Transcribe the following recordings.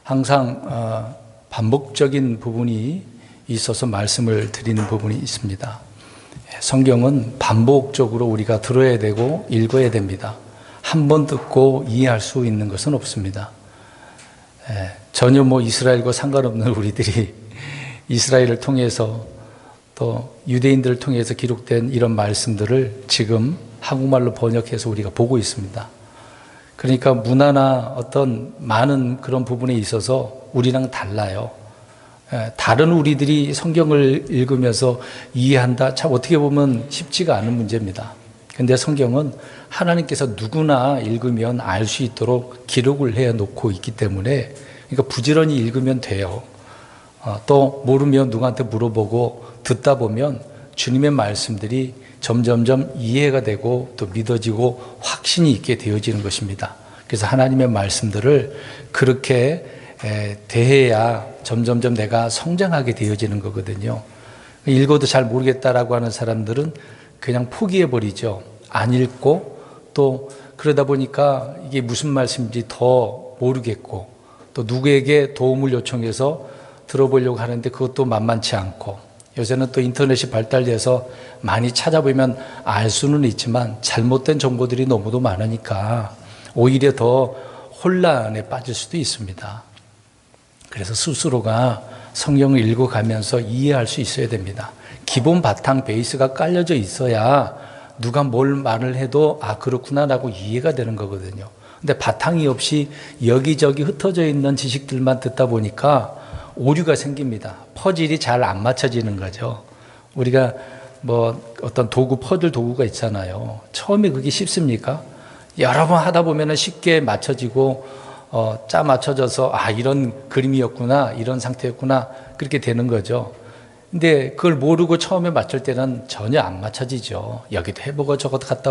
항상 반복적인 부분이 있어서 말씀을 드리는 부분이 있습니다. 성경은 반복적으로 우리가 들어야 되고 읽어야 됩니다. 한 번 듣고 이해할 수 있는 것은 없습니다. 전혀 이스라엘과 상관없는 우리들이 이스라엘을 통해서 또 유대인들을 통해서 기록된 이런 말씀들을 지금 한국말로 번역해서 우리가 보고 있습니다. 그러니까 문화나 어떤 많은 그런 부분에 있어서 우리랑 달라요. 다른 우리들이 성경을 읽으면서 이해한다, 참 어떻게 보면 쉽지가 않은 문제입니다. 그런데 성경은 하나님께서 누구나 읽으면 알 수 있도록 기록을 해놓고 있기 때문에, 그러니까 부지런히 읽으면 돼요. 또 모르면 누구한테 물어보고 듣다 보면 주님의 말씀들이 점점점 이해가 되고 또 믿어지고 확신이 있게 되어지는 것입니다. 그래서 하나님의 말씀들을 그렇게 대해야 점점점 내가 성장하게 되어지는 거거든요. 읽어도 잘 모르겠다라고 하는 사람들은 그냥 포기해버리죠. 안 읽고 또 그러다 보니까 이게 무슨 말씀인지 더 모르겠고 또 누구에게 도움을 요청해서 들어보려고 하는데 그것도 만만치 않고, 요새는 또 인터넷이 발달돼서 많이 찾아보면 알 수는 있지만 잘못된 정보들이 너무도 많으니까 오히려 더 혼란에 빠질 수도 있습니다. 그래서 스스로가 성경을 읽어가면서 이해할 수 있어야 됩니다. 기본 바탕 베이스가 깔려져 있어야 누가 뭘 말을 해도 그렇구나라고 이해가 되는 거거든요. 근데 바탕이 없이 여기저기 흩어져 있는 지식들만 듣다 보니까 오류가 생깁니다. 퍼즐이 잘 안 맞춰지는 거죠. 우리가 어떤 도구, 퍼즐 도구가 있잖아요. 처음에 그게 쉽습니까? 여러 번 하다 보면 쉽게 맞춰지고 짜 맞춰져서 이런 그림이었구나, 이런 상태였구나, 그렇게 되는 거죠. 근데 그걸 모르고 처음에 맞출 때는 전혀 안 맞춰지죠. 여기도 해보고 저것도 갖다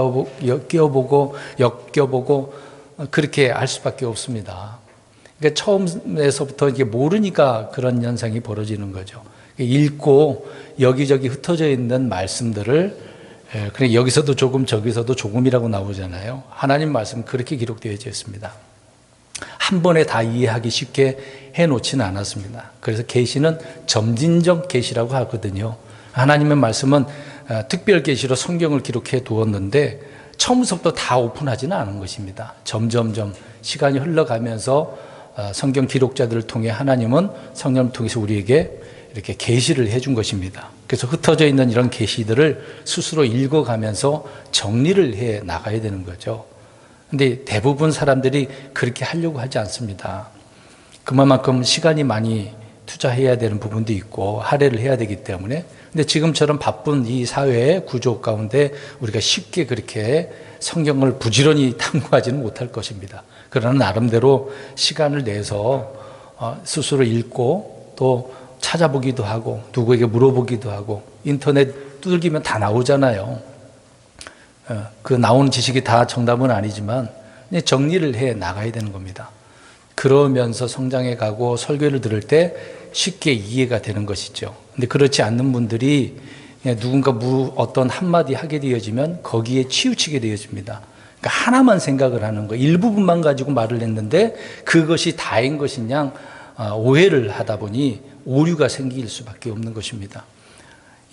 끼워보고 엮여보고 그렇게 할 수밖에 없습니다. 그러니까 처음에서부터 이게 모르니까 그런 현상이 벌어지는 거죠. 읽고 여기저기 흩어져 있는 말씀들을, 그냥 여기서도 조금 저기서도 조금이라고 나오잖아요. 하나님 말씀 그렇게 기록되어 있습니다. 한 번에 다 이해하기 쉽게 해놓지는 않았습니다. 그래서 계시는 점진적 계시라고 하거든요. 하나님의 말씀은 특별 계시로 성경을 기록해 두었는데 처음부터 다 오픈하지는 않은 것입니다. 점점점 시간이 흘러가면서 성경 기록자들을 통해 하나님은 성령을 통해서 우리에게 이렇게 계시를 해준 것입니다. 그래서 흩어져 있는 이런 계시들을 스스로 읽어가면서 정리를 해 나가야 되는 거죠. 근데 대부분 사람들이 그렇게 하려고 하지 않습니다. 그만큼 시간이 많이 투자해야 되는 부분도 있고 할애를 해야 되기 때문에, 근데 지금처럼 바쁜 이 사회의 구조 가운데 우리가 쉽게 그렇게 성경을 부지런히 탐구하지는 못할 것입니다. 그러나 나름대로 시간을 내서 스스로 읽고 또 찾아보기도 하고 누구에게 물어보기도 하고, 인터넷 두들기면 다 나오잖아요. 그 나오는 지식이 다 정답은 아니지만 정리를 해 나가야 되는 겁니다. 그러면서 성장해 가고 설교를 들을 때 쉽게 이해가 되는 것이죠. 근데 그렇지 않는 분들이 누군가 어떤 한마디 하게 되어지면 거기에 치우치게 되어집니다. 그러니까 하나만 생각을 하는 거, 일부분만 가지고 말을 했는데 그것이 다인 것이냐 오해를 하다 보니 오류가 생길 수밖에 없는 것입니다.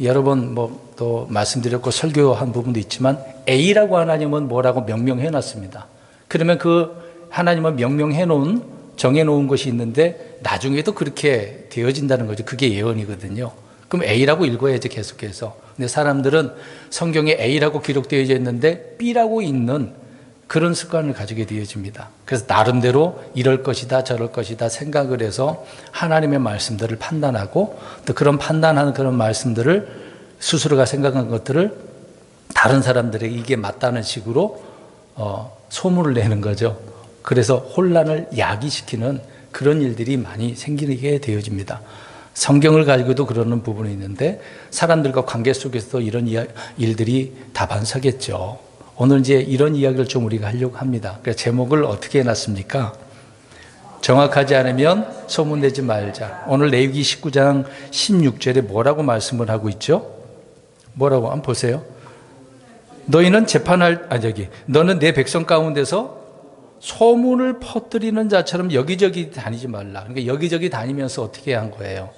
여러 번 또 말씀드렸고 설교한 부분도 있지만 A라고 하나님은 뭐라고 명명해 놨습니다. 그러면 그 하나님은 명명해 놓은, 정해 놓은 것이 있는데 나중에도 그렇게 되어진다는 거죠. 그게 예언이거든요. 그럼 A라고 읽어야죠, 계속해서. 근데 사람들은 성경에 A라고 기록되어 있는데 B라고 있는 그런 습관을 가지게 되어집니다. 그래서 나름대로 이럴 것이다 저럴 것이다 생각을 해서 하나님의 말씀들을 판단하고, 또 그런 판단하는 그런 말씀들을 스스로가 생각한 것들을 다른 사람들에게 이게 맞다는 식으로 소문을 내는 거죠. 그래서 혼란을 야기시키는 그런 일들이 많이 생기게 되어집니다. 성경을 가지고도 그러는 부분이 있는데 사람들과 관계 속에서도 이런 일들이 다반사겠죠. 오늘 이제 이런 이야기를 좀 우리가 하려고 합니다. 그래서 제목을 어떻게 해놨습니까? 정확하지 않으면 소문내지 말자. 오늘 레위기 19장 16절에 뭐라고 말씀을 하고 있죠? 뭐라고 한번 보세요. 너희는 너는 내 백성 가운데서 소문을 퍼뜨리는 자처럼 여기저기 다니지 말라. 그러니까 여기저기 다니면서 어떻게 한 거예요?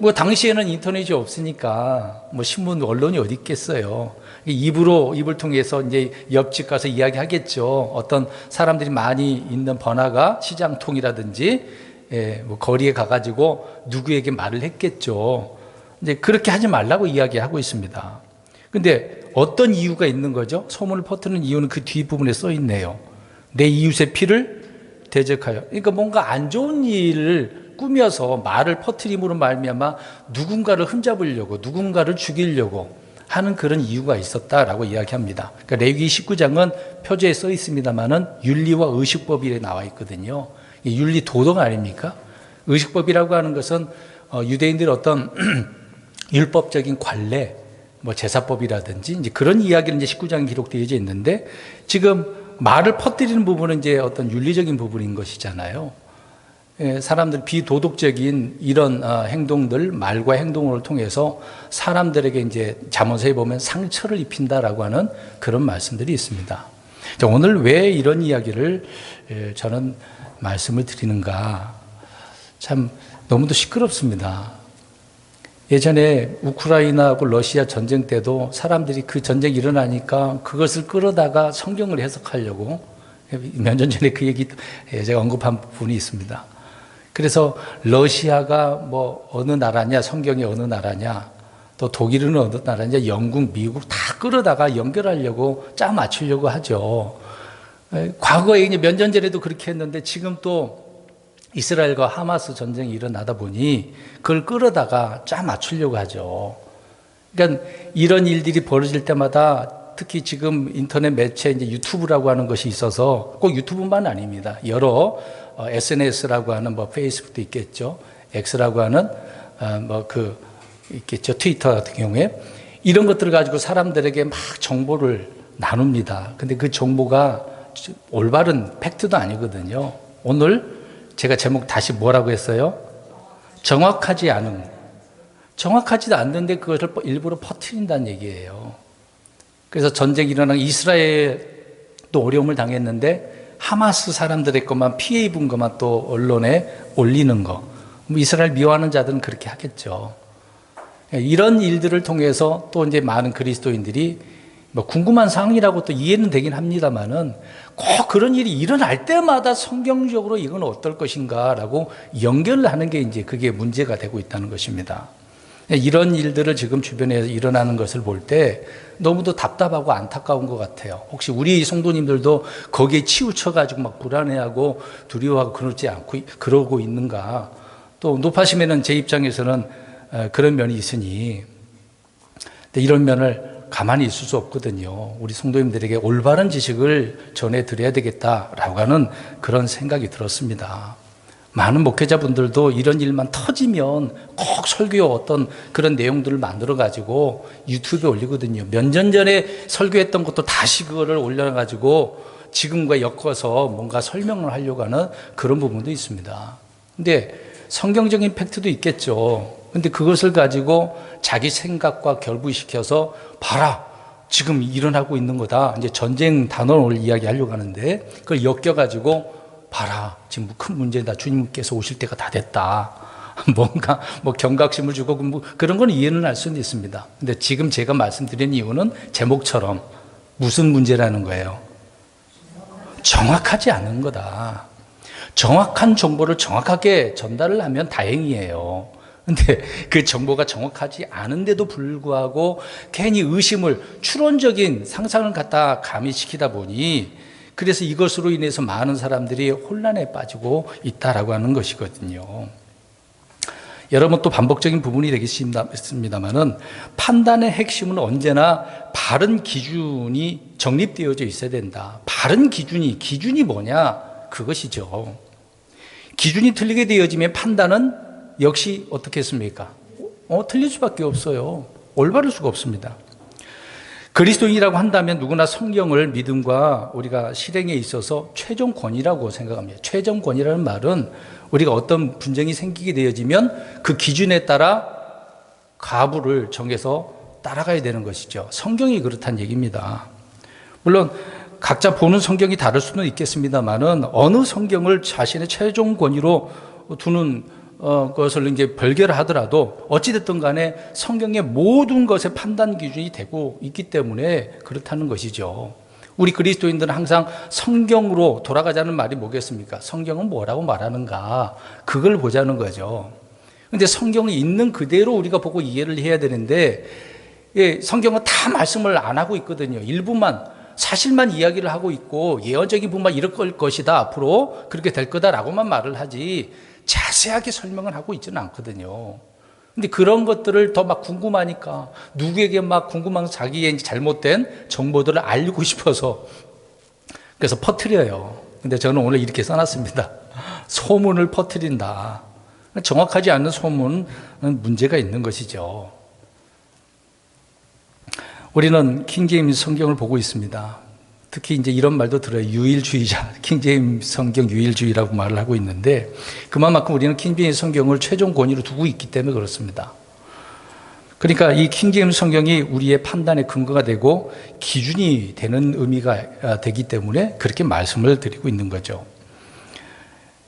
뭐 당시에는 인터넷이 없으니까 뭐 신문 언론이 어디 있겠어요. 입을 통해서 이제 옆집 가서 이야기하겠죠. 어떤 사람들이 많이 있는 번화가 시장통이라든지 뭐 거리에 가가지고 누구에게 말을 했겠죠. 이제 그렇게 하지 말라고 이야기하고 있습니다. 근데 어떤 이유가 있는 거죠? 소문을 퍼뜨리는 이유는 그 뒷부분에 써 있네요. 내 이웃의 피를 대적하여. 그러니까 뭔가 안 좋은 일을 꾸며서 말을 퍼뜨림으로 말미암아 누군가를 흠잡으려고, 누군가를 죽이려고 하는 그런 이유가 있었다라고 이야기합니다. 그러니까 레위기 19장은 표제에 써 있습니다만은 윤리와 의식법이 나와 있거든요. 윤리 도덕 아닙니까? 의식법이라고 하는 것은 유대인들의 어떤 율법적인 관례, 뭐 제사법이라든지 이제 그런 이야기는 이제 19장에 기록되어 있는데, 지금 말을 퍼뜨리는 부분은 이제 어떤 윤리적인 부분인 것이잖아요. 사람들 비도덕적인 이런 행동들, 말과 행동을 통해서 사람들에게 이제 잠언서에 보면 상처를 입힌다라고 하는 그런 말씀들이 있습니다. 오늘 왜 이런 이야기를 저는 말씀을 드리는가? 참 너무도 시끄럽습니다. 예전에 우크라이나하고 러시아 전쟁 때도 사람들이 그 전쟁이 일어나니까 그것을 끌어다가 성경을 해석하려고, 몇 년 전에 그 얘기 제가 언급한 부분이 있습니다. 그래서 러시아가 뭐 어느 나라냐, 성경이 어느 나라냐, 또 독일은 어느 나라냐, 영국, 미국 다 끌어다가 연결하려고 짜 맞추려고 하죠. 과거에 이제 몇 년 전에도 그렇게 했는데 지금 또 이스라엘과 하마스 전쟁이 일어나다 보니 그걸 끌어다가 짜 맞추려고 하죠. 그러니까 이런 일들이 벌어질 때마다 특히 지금 인터넷 매체 이제 유튜브라고 하는 것이 있어서, 꼭 유튜브만 아닙니다. 여러 SNS라고 하는 뭐 페이스북도 있겠죠. X라고 하는 있겠죠. 트위터 같은 경우에 이런 것들을 가지고 사람들에게 막 정보를 나눕니다. 근데 그 정보가 올바른 팩트도 아니거든요. 오늘 제가 제목 다시 뭐라고 했어요? 정확하지 않은. 정확하지도 않는데 그것을 일부러 퍼뜨린다는 얘기예요. 그래서 전쟁이 일어나고 이스라엘도 어려움을 당했는데 하마스 사람들의 것만, 피해 입은 것만 또 언론에 올리는 거. 이스라엘 미워하는 자들은 그렇게 하겠죠. 이런 일들을 통해서 또 이제 많은 그리스도인들이 뭐 궁금한 사항이라고 또 이해는 되긴 합니다만은 꼭 그런 일이 일어날 때마다 성경적으로 이건 어떨 것인가라고 연결을 하는 게 이제 그게 문제가 되고 있다는 것입니다. 이런 일들을 지금 주변에서 일어나는 것을 볼 때 너무도 답답하고 안타까운 것 같아요. 혹시 우리 성도님들도 거기에 치우쳐가지고 막 불안해하고 두려워하고 그러고 있는가? 또 높아심에는 제 입장에서는 그런 면이 있으니 이런 면을 가만히 있을 수 없거든요. 우리 성도님들에게 올바른 지식을 전해드려야 되겠다라고 하는 그런 생각이 들었습니다. 많은 목회자분들도 이런 일만 터지면 꼭 설교 어떤 그런 내용들을 만들어가지고 유튜브에 올리거든요. 몇 년 전에 설교했던 것도 다시 그거를 올려가지고 지금과 엮어서 뭔가 설명을 하려고 하는 그런 부분도 있습니다. 근데 성경적인 팩트도 있겠죠. 근데 그것을 가지고 자기 생각과 결부시켜서 봐라, 지금 일어나고 있는 거다. 이제 전쟁 단원을 이야기하려고 하는데 그걸 엮여가지고 봐라, 지금 큰 문제다. 주님께서 오실 때가 다 됐다. 뭔가 뭐 경각심을 주고 뭐 그런 건 이해는 할 수는 있습니다. 근데 지금 제가 말씀드린 이유는 제목처럼 무슨 문제라는 거예요? 정확하지 않은 거다. 정확한 정보를 정확하게 전달을 하면 다행이에요. 근데 그 정보가 정확하지 않은데도 불구하고 괜히 의심을, 추론적인 상상을 갖다 가미시키다 보니 그래서 이것으로 인해서 많은 사람들이 혼란에 빠지고 있다라고 하는 것이거든요. 여러분, 또 반복적인 부분이 되겠습니다만은 판단의 핵심은 언제나 바른 기준이 정립되어져 있어야 된다. 바른 기준이 뭐냐? 그것이죠. 기준이 틀리게 되어지면 판단은 역시 어떻게 했습니까? 틀릴 수밖에 없어요. 올바를 수가 없습니다. 그리스도인이라고 한다면 누구나 성경을 믿음과 우리가 실행에 있어서 최종권이라고 생각합니다. 최종권이라는 말은 우리가 어떤 분쟁이 생기게 되어지면 그 기준에 따라 가부를 정해서 따라가야 되는 것이죠. 성경이 그렇다는 얘기입니다. 물론 각자 보는 성경이 다를 수는 있겠습니다만은 어느 성경을 자신의 최종 권위로 두는 것을 이제 별개하더라도 어찌됐든 간에 성경의 모든 것의 판단 기준이 되고 있기 때문에 그렇다는 것이죠. 우리 그리스도인들은 항상 성경으로 돌아가자는 말이 뭐겠습니까? 성경은 뭐라고 말하는가? 그걸 보자는 거죠. 근데 성경이 있는 그대로 우리가 보고 이해를 해야 되는데, 예, 성경은 다 말씀을 안 하고 있거든요. 일부만, 사실만 이야기를 하고 있고, 예언적인 부분만 이럴 것이다, 앞으로 그렇게 될 거다라고만 말을 하지, 자세하게 설명을 하고 있지는 않거든요. 근데 그런 것들을 더 막 궁금하니까, 누구에게 막 궁금한 자기의 잘못된 정보들을 알고 싶어서, 그래서 퍼뜨려요. 근데 저는 오늘 이렇게 써놨습니다. 소문을 퍼뜨린다. 정확하지 않은 소문은 문제가 있는 것이죠. 우리는 킹제임스 성경을 보고 있습니다. 특히 이제 이런 말도 들어요. 유일주의자, 킹제임스 성경 유일주의라고 말을 하고 있는데, 그만큼 우리는 킹제임스 성경을 최종 권위로 두고 있기 때문에 그렇습니다. 그러니까 이 킹제임스 성경이 우리의 판단의 근거가 되고 기준이 되는 의미가 되기 때문에 그렇게 말씀을 드리고 있는 거죠.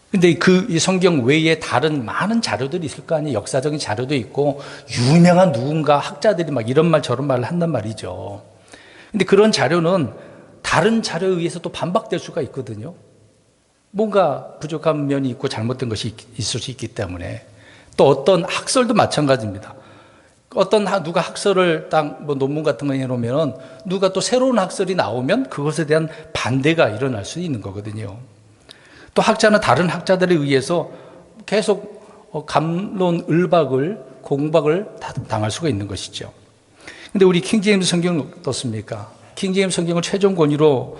근데 이 성경 외에 다른 많은 자료들이 있을 거 아니에요. 역사적인 자료도 있고, 유명한 누군가 학자들이 막 이런 말 저런 말을 한단 말이죠. 근데 그런 자료는 다른 자료에 의해서 또 반박될 수가 있거든요. 뭔가 부족한 면이 있고 잘못된 것이 있을 수 있기 때문에. 또 어떤 학설도 마찬가지입니다. 누가 학설을 딱 뭐 논문 같은 거 해놓으면 누가 또 새로운 학설이 나오면 그것에 대한 반대가 일어날 수 있는 거거든요. 또 학자는 다른 학자들에 의해서 계속 공박을 당할 수가 있는 것이죠. 근데 우리 킹제임스 성경은 어떻습니까? 킹제임스 성경을 최종 권위로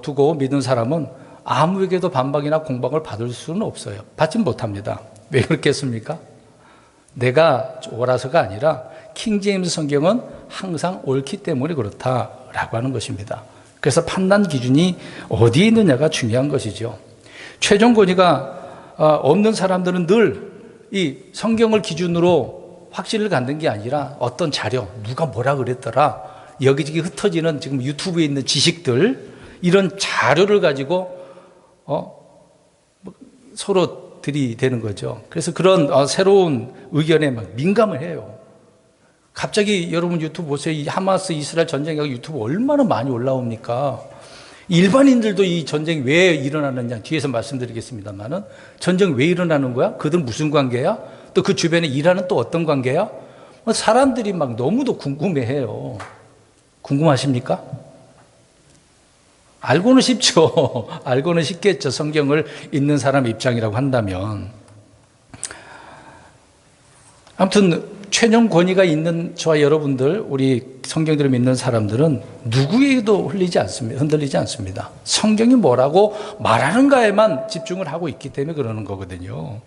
두고 믿는 사람은 아무에게도 반박이나 공박을 받을 수는 없어요. 받지 못합니다. 왜 그렇겠습니까? 내가 옳아서가 아니라 킹제임스 성경은 항상 옳기 때문에 그렇다라고 하는 것입니다. 그래서 판단 기준이 어디에 있느냐가 중요한 것이죠. 최종 권위가 없는 사람들은 늘 이 성경을 기준으로 확신을 갖는 게 아니라 어떤 자료, 누가 뭐라 그랬더라, 여기저기 흩어지는 지금 유튜브에 있는 지식들, 이런 자료를 가지고 서로 들이대는 거죠. 그래서 그런 새로운 의견에 막 민감을 해요. 갑자기 여러분 유튜브 보세요. 이 하마스 이스라엘 전쟁이 유튜브 얼마나 많이 올라옵니까? 일반인들도 이 전쟁이 왜 일어나느냐 뒤에서 말씀드리겠습니다만은, 전쟁 왜 일어나는 거야? 그들 무슨 관계야? 또 그 주변에 일하는 또 어떤 관계야? 사람들이 막 너무도 궁금해해요. 궁금하십니까? 알고는 쉽죠. 알고는 쉽겠죠. 성경을 읽는 사람 입장이라고 한다면. 아무튼 최종 권위가 있는 저와 여러분들, 우리 성경들을 믿는 사람들은 누구에게도 흔들리지 않습니다. 성경이 뭐라고 말하는가에만 집중을 하고 있기 때문에 그러는 거거든요.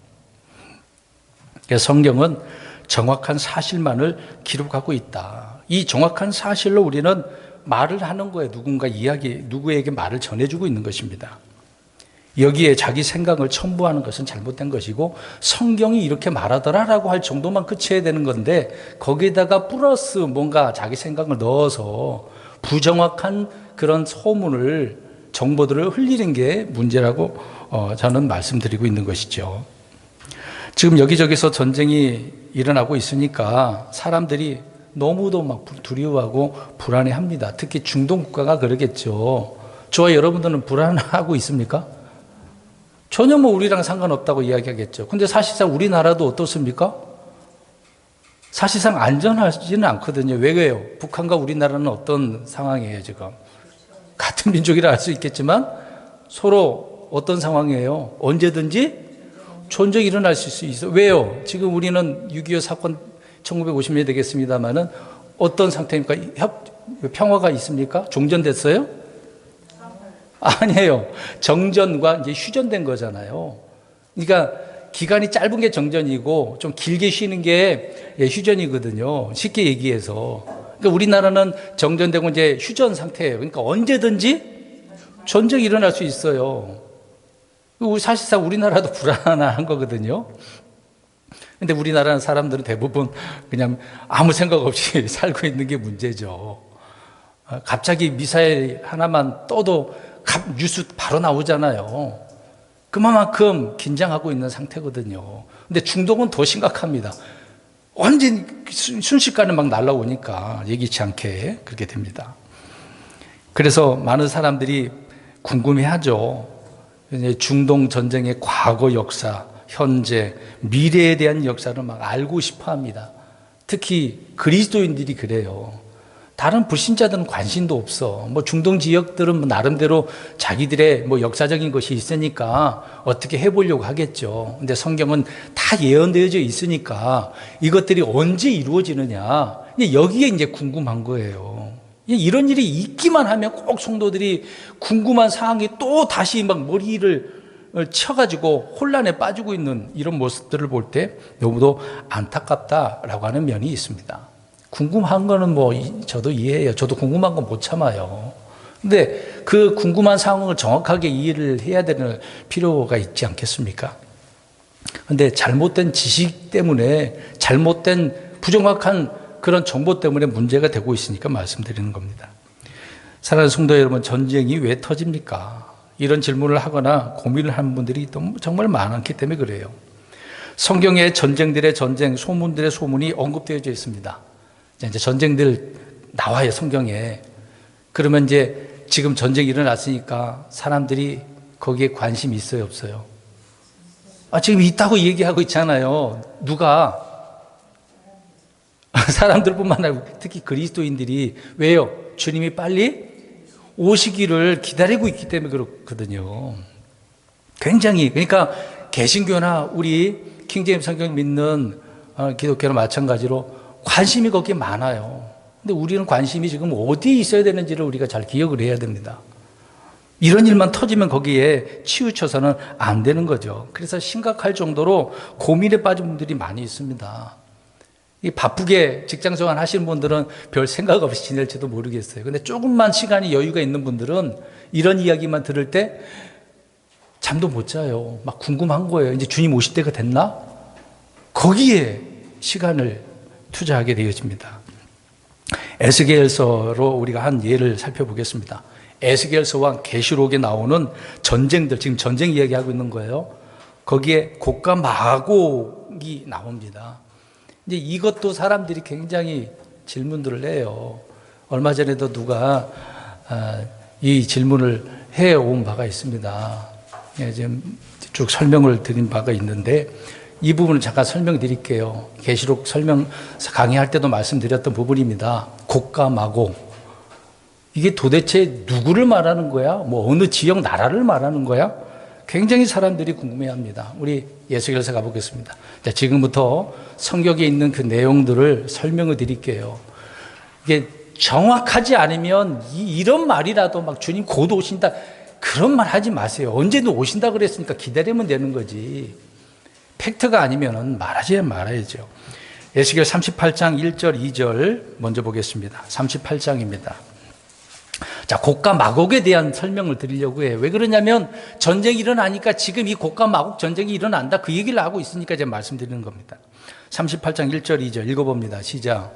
그래서 성경은 정확한 사실만을 기록하고 있다. 이 정확한 사실로 우리는 말을 하는 거예요. 누구에게 말을 전해주고 있는 것입니다. 여기에 자기 생각을 첨부하는 것은 잘못된 것이고, 성경이 이렇게 말하더라라고 할 정도만 그쳐야 되는 건데, 거기에다가 플러스 뭔가 자기 생각을 넣어서 부정확한 그런 정보들을 흘리는 게 문제라고 저는 말씀드리고 있는 것이죠. 지금 여기저기서 전쟁이 일어나고 있으니까 사람들이 너무도 막 두려워하고 불안해합니다. 특히 중동 국가가 그러겠죠. 저와 여러분들은 불안하고 있습니까? 전혀 우리랑 상관없다고 이야기하겠죠. 근데 사실상 우리나라도 어떻습니까? 사실상 안전하지는 않거든요. 왜요? 북한과 우리나라는 어떤 상황이에요, 지금? 같은 민족이라 할 수 있겠지만 서로 어떤 상황이에요? 언제든지 전쟁이 일어날 수 있어요. 왜요? 지금 우리는 6.25 사건 1950년이 되겠습니다만은 어떤 상태입니까? 평화가 있습니까? 종전됐어요? 아니에요. 정전과 이제 휴전된 거잖아요. 그러니까 기간이 짧은 게 정전이고 좀 길게 쉬는 게 휴전이거든요. 쉽게 얘기해서. 그러니까 우리나라는 정전되고 이제 휴전 상태예요. 그러니까 언제든지 전쟁이 일어날 수 있어요. 사실상 우리나라도 불안한 거거든요. 근데 우리나라 사람들은 대부분 그냥 아무 생각 없이 살고 있는 게 문제죠. 갑자기 미사일 하나만 떠도 뉴스 바로 나오잖아요. 그만큼 긴장하고 있는 상태거든요. 근데 중동은 더 심각합니다. 완전히 순식간에 막 날아오니까 예기치 않게 그렇게 됩니다. 그래서 많은 사람들이 궁금해하죠. 중동 전쟁의 과거 역사, 현재, 미래에 대한 역사를 막 알고 싶어 합니다. 특히 그리스도인들이 그래요. 다른 불신자들은 관심도 없어. 중동 지역들은 나름대로 자기들의 역사적인 것이 있으니까 어떻게 해보려고 하겠죠. 근데 성경은 다 예언되어져 있으니까 이것들이 언제 이루어지느냐. 여기에 이제 궁금한 거예요. 이런 일이 있기만 하면 꼭 성도들이 궁금한 사항이 또 다시 막 머리를 쳐가지고 혼란에 빠지고 있는 이런 모습들을 볼 때 너무도 안타깝다라고 하는 면이 있습니다. 궁금한 거는 저도 이해해요. 저도 궁금한 건 못 참아요. 근데 그 궁금한 상황을 정확하게 이해를 해야 되는 필요가 있지 않겠습니까? 근데 잘못된 지식 때문에 잘못된 부정확한 그런 정보 때문에 문제가 되고 있으니까 말씀드리는 겁니다. 사랑하는 성도 여러분, 전쟁이 왜 터집니까? 이런 질문을 하거나 고민을 하는 분들이 정말 많기 때문에 그래요. 성경에 전쟁들의 전쟁, 소문들의 소문이 언급되어져 있습니다. 이제 전쟁들 나와요, 성경에. 그러면 이제 지금 전쟁이 일어났으니까 사람들이 거기에 관심이 있어요, 없어요? 지금 있다고 얘기하고 있잖아요. 누가? 사람들뿐만 아니고 특히 그리스도인들이 왜요? 주님이 빨리 오시기를 기다리고 있기 때문에 그렇거든요. 굉장히, 그러니까 개신교나 우리 킹제임스 성경 믿는 기독교나 마찬가지로 관심이 거기에 많아요. 근데 우리는 관심이 지금 어디에 있어야 되는지를 우리가 잘 기억을 해야 됩니다. 이런 일만 터지면 거기에 치우쳐서는 안 되는 거죠. 그래서 심각할 정도로 고민에 빠진 분들이 많이 있습니다. 바쁘게 직장생활 하시는 분들은 별 생각 없이 지낼지도 모르겠어요. 근데 조금만 시간이 여유가 있는 분들은 이런 이야기만 들을 때 잠도 못 자요. 막 궁금한 거예요. 이제 주님 오실 때가 됐나? 거기에 시간을 투자하게 되어집니다. 에스겔서로 우리가 한 예를 살펴보겠습니다. 에스겔서와 계시록에 나오는 전쟁들, 지금 전쟁 이야기하고 있는 거예요. 거기에 곡과 마곡이 나옵니다. 이제 이것도 사람들이 굉장히 질문들을 해요. 얼마 전에도 누가 이 질문을 해온 바가 있습니다. 지금 쭉 설명을 드린 바가 있는데 이 부분을 잠깐 설명드릴게요. 계시록 설명 강의할 때도 말씀드렸던 부분입니다. 곡과 마곡. 이게 도대체 누구를 말하는 거야? 어느 지역 나라를 말하는 거야? 굉장히 사람들이 궁금해합니다. 우리 예수결서 가보겠습니다. 자, 지금부터 성경에 있는 그 내용들을 설명을 드릴게요. 이게 정확하지 않으면 이런 말이라도 막 주님 곧 오신다 그런 말 하지 마세요. 언제든 오신다 그랬으니까 기다리면 되는 거지. 팩트가 아니면 말하지 말아야죠. 에스겔 38장 1절 2절 먼저 보겠습니다. 38장입니다. 자, 곡과 마곡에 대한 설명을 드리려고 해요. 왜 그러냐면 전쟁이 일어나니까 지금 이 곡과 마곡 전쟁이 일어난다 그 얘기를 하고 있으니까 제가 말씀드리는 겁니다. 38장 1절 2절 읽어봅니다. 시작.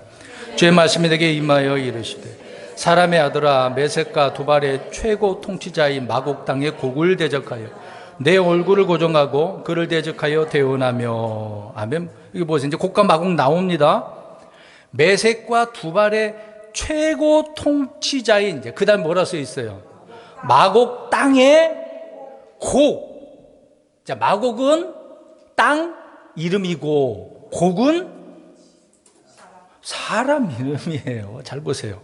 주의 말씀이 내게 임하여 이르시되 사람의 아들아 메섹과 두발의 최고 통치자인 마곡 땅에 곡을 대적하여 내 얼굴을 고정하고 그를 대적하여 대언하며. 아멘. 이게 보세요. 이제 곡과 마곡 나옵니다. 메섹과 두발의 최고 통치자인, 이제 그 다음 뭐라 써 있어요? 마곡 땅의 곡. 자, 마곡은 땅 이름이고 곡은 사람 이름이에요. 잘 보세요.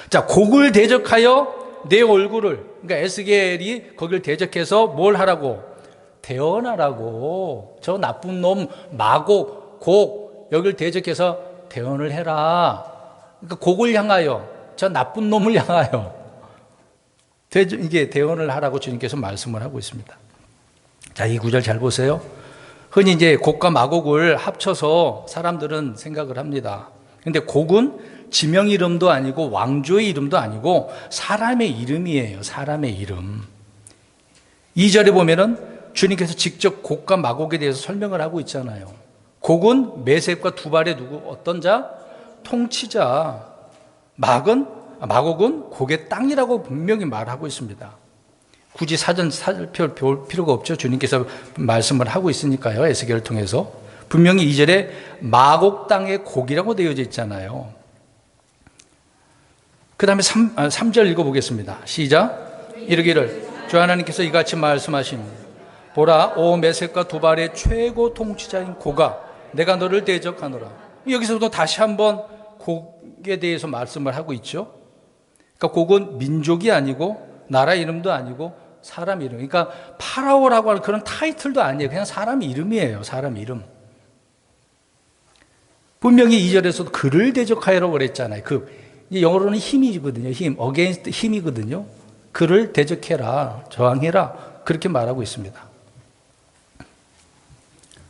자, 곡을 대적하여 내 얼굴을, 그러니까 에스겔이 거기를 대적해서 뭘 하라고? 대언하라고. 저 나쁜 놈 마곡, 곡 여기를 대적해서 대언을 해라. 그러니까 곡을 향하여, 저 나쁜 놈을 향하여 이게 대언을 하라고 주님께서 말씀을 하고 있습니다. 자, 이 구절 잘 보세요. 흔히 이제 곡과 마곡을 합쳐서 사람들은 생각을 합니다. 근데 곡은 지명 이름도 아니고 왕조의 이름도 아니고 사람의 이름이에요. 사람의 이름. 2절에 보면은 주님께서 직접 곡과 마곡에 대해서 설명을 하고 있잖아요. 곡은 메섹과 두발의 누구? 어떤 자? 통치자. 막은 마곡은 곡의 땅이라고 분명히 말하고 있습니다. 굳이 사전 살펴볼 필요가 없죠. 주님께서 말씀을 하고 있으니까요. 에스겔을 통해서. 분명히 2절에 마곡 땅의 곡이라고 되어져 있잖아요. 그 다음에 3절 읽어보겠습니다. 시작. 이르기를 주 하나님께서 이같이 말씀하십니다. 보라, 오 메섹과 두발의 최고 통치자인 고가, 내가 너를 대적하노라. 여기서도 다시 한번 곡에 대해서 말씀을 하고 있죠. 그러니까 곡은 민족이 아니고 나라 이름도 아니고 사람 이름. 그러니까 파라오라고 하는 그런 타이틀도 아니에요. 그냥 사람 이름이에요. 사람 이름. 분명히 2절에서도 그를 대적하여라고 그랬잖아요. 영어로는 힘이거든요. 힘, against 힘이거든요. 그를 대적해라, 저항해라, 그렇게 말하고 있습니다.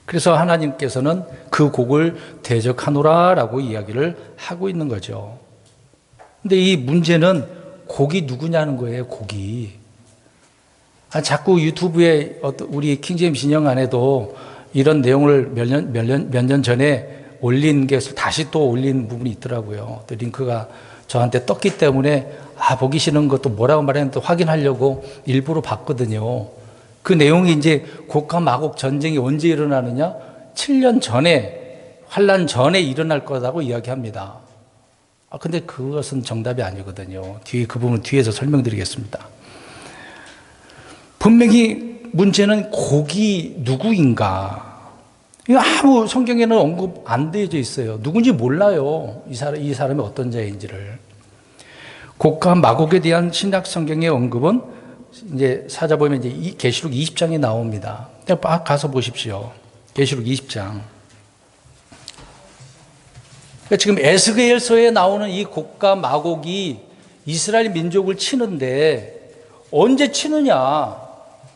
그래서 하나님께서는 그 곡을 대적하노라라고 이야기를 하고 있는 거죠. 근데 이 문제는 곡이 누구냐는 거예요. 곡이. 자꾸 유튜브에 우리 킹제임스 진영 안에도 이런 내용을 몇 년 전에 올린 게 다시 또 올린 부분이 있더라고요. 또 링크가 저한테 떴기 때문에 보기 싫은 것도 뭐라고 말했는데 확인하려고 일부러 봤거든요. 그 내용이 이제 곡과 마곡 전쟁이 언제 일어나느냐? 7년 전에, 환란 전에 일어날 거라고 이야기합니다. 근데 그것은 정답이 아니거든요. 그 부분 뒤에서 설명드리겠습니다. 분명히 문제는 곡이 누구인가? 아무 성경에는 언급 안 되어져 있어요. 누군지 몰라요. 이 사람이 어떤 자인지를. 곡과 마곡에 대한 신약 성경의 언급은 이제 찾아보면 이제 계시록 20장에 나옵니다. 가서 보십시오. 계시록 20장. 그러니까 지금 에스겔서에 나오는 이 곡과 마곡이 이스라엘 민족을 치는데 언제 치느냐?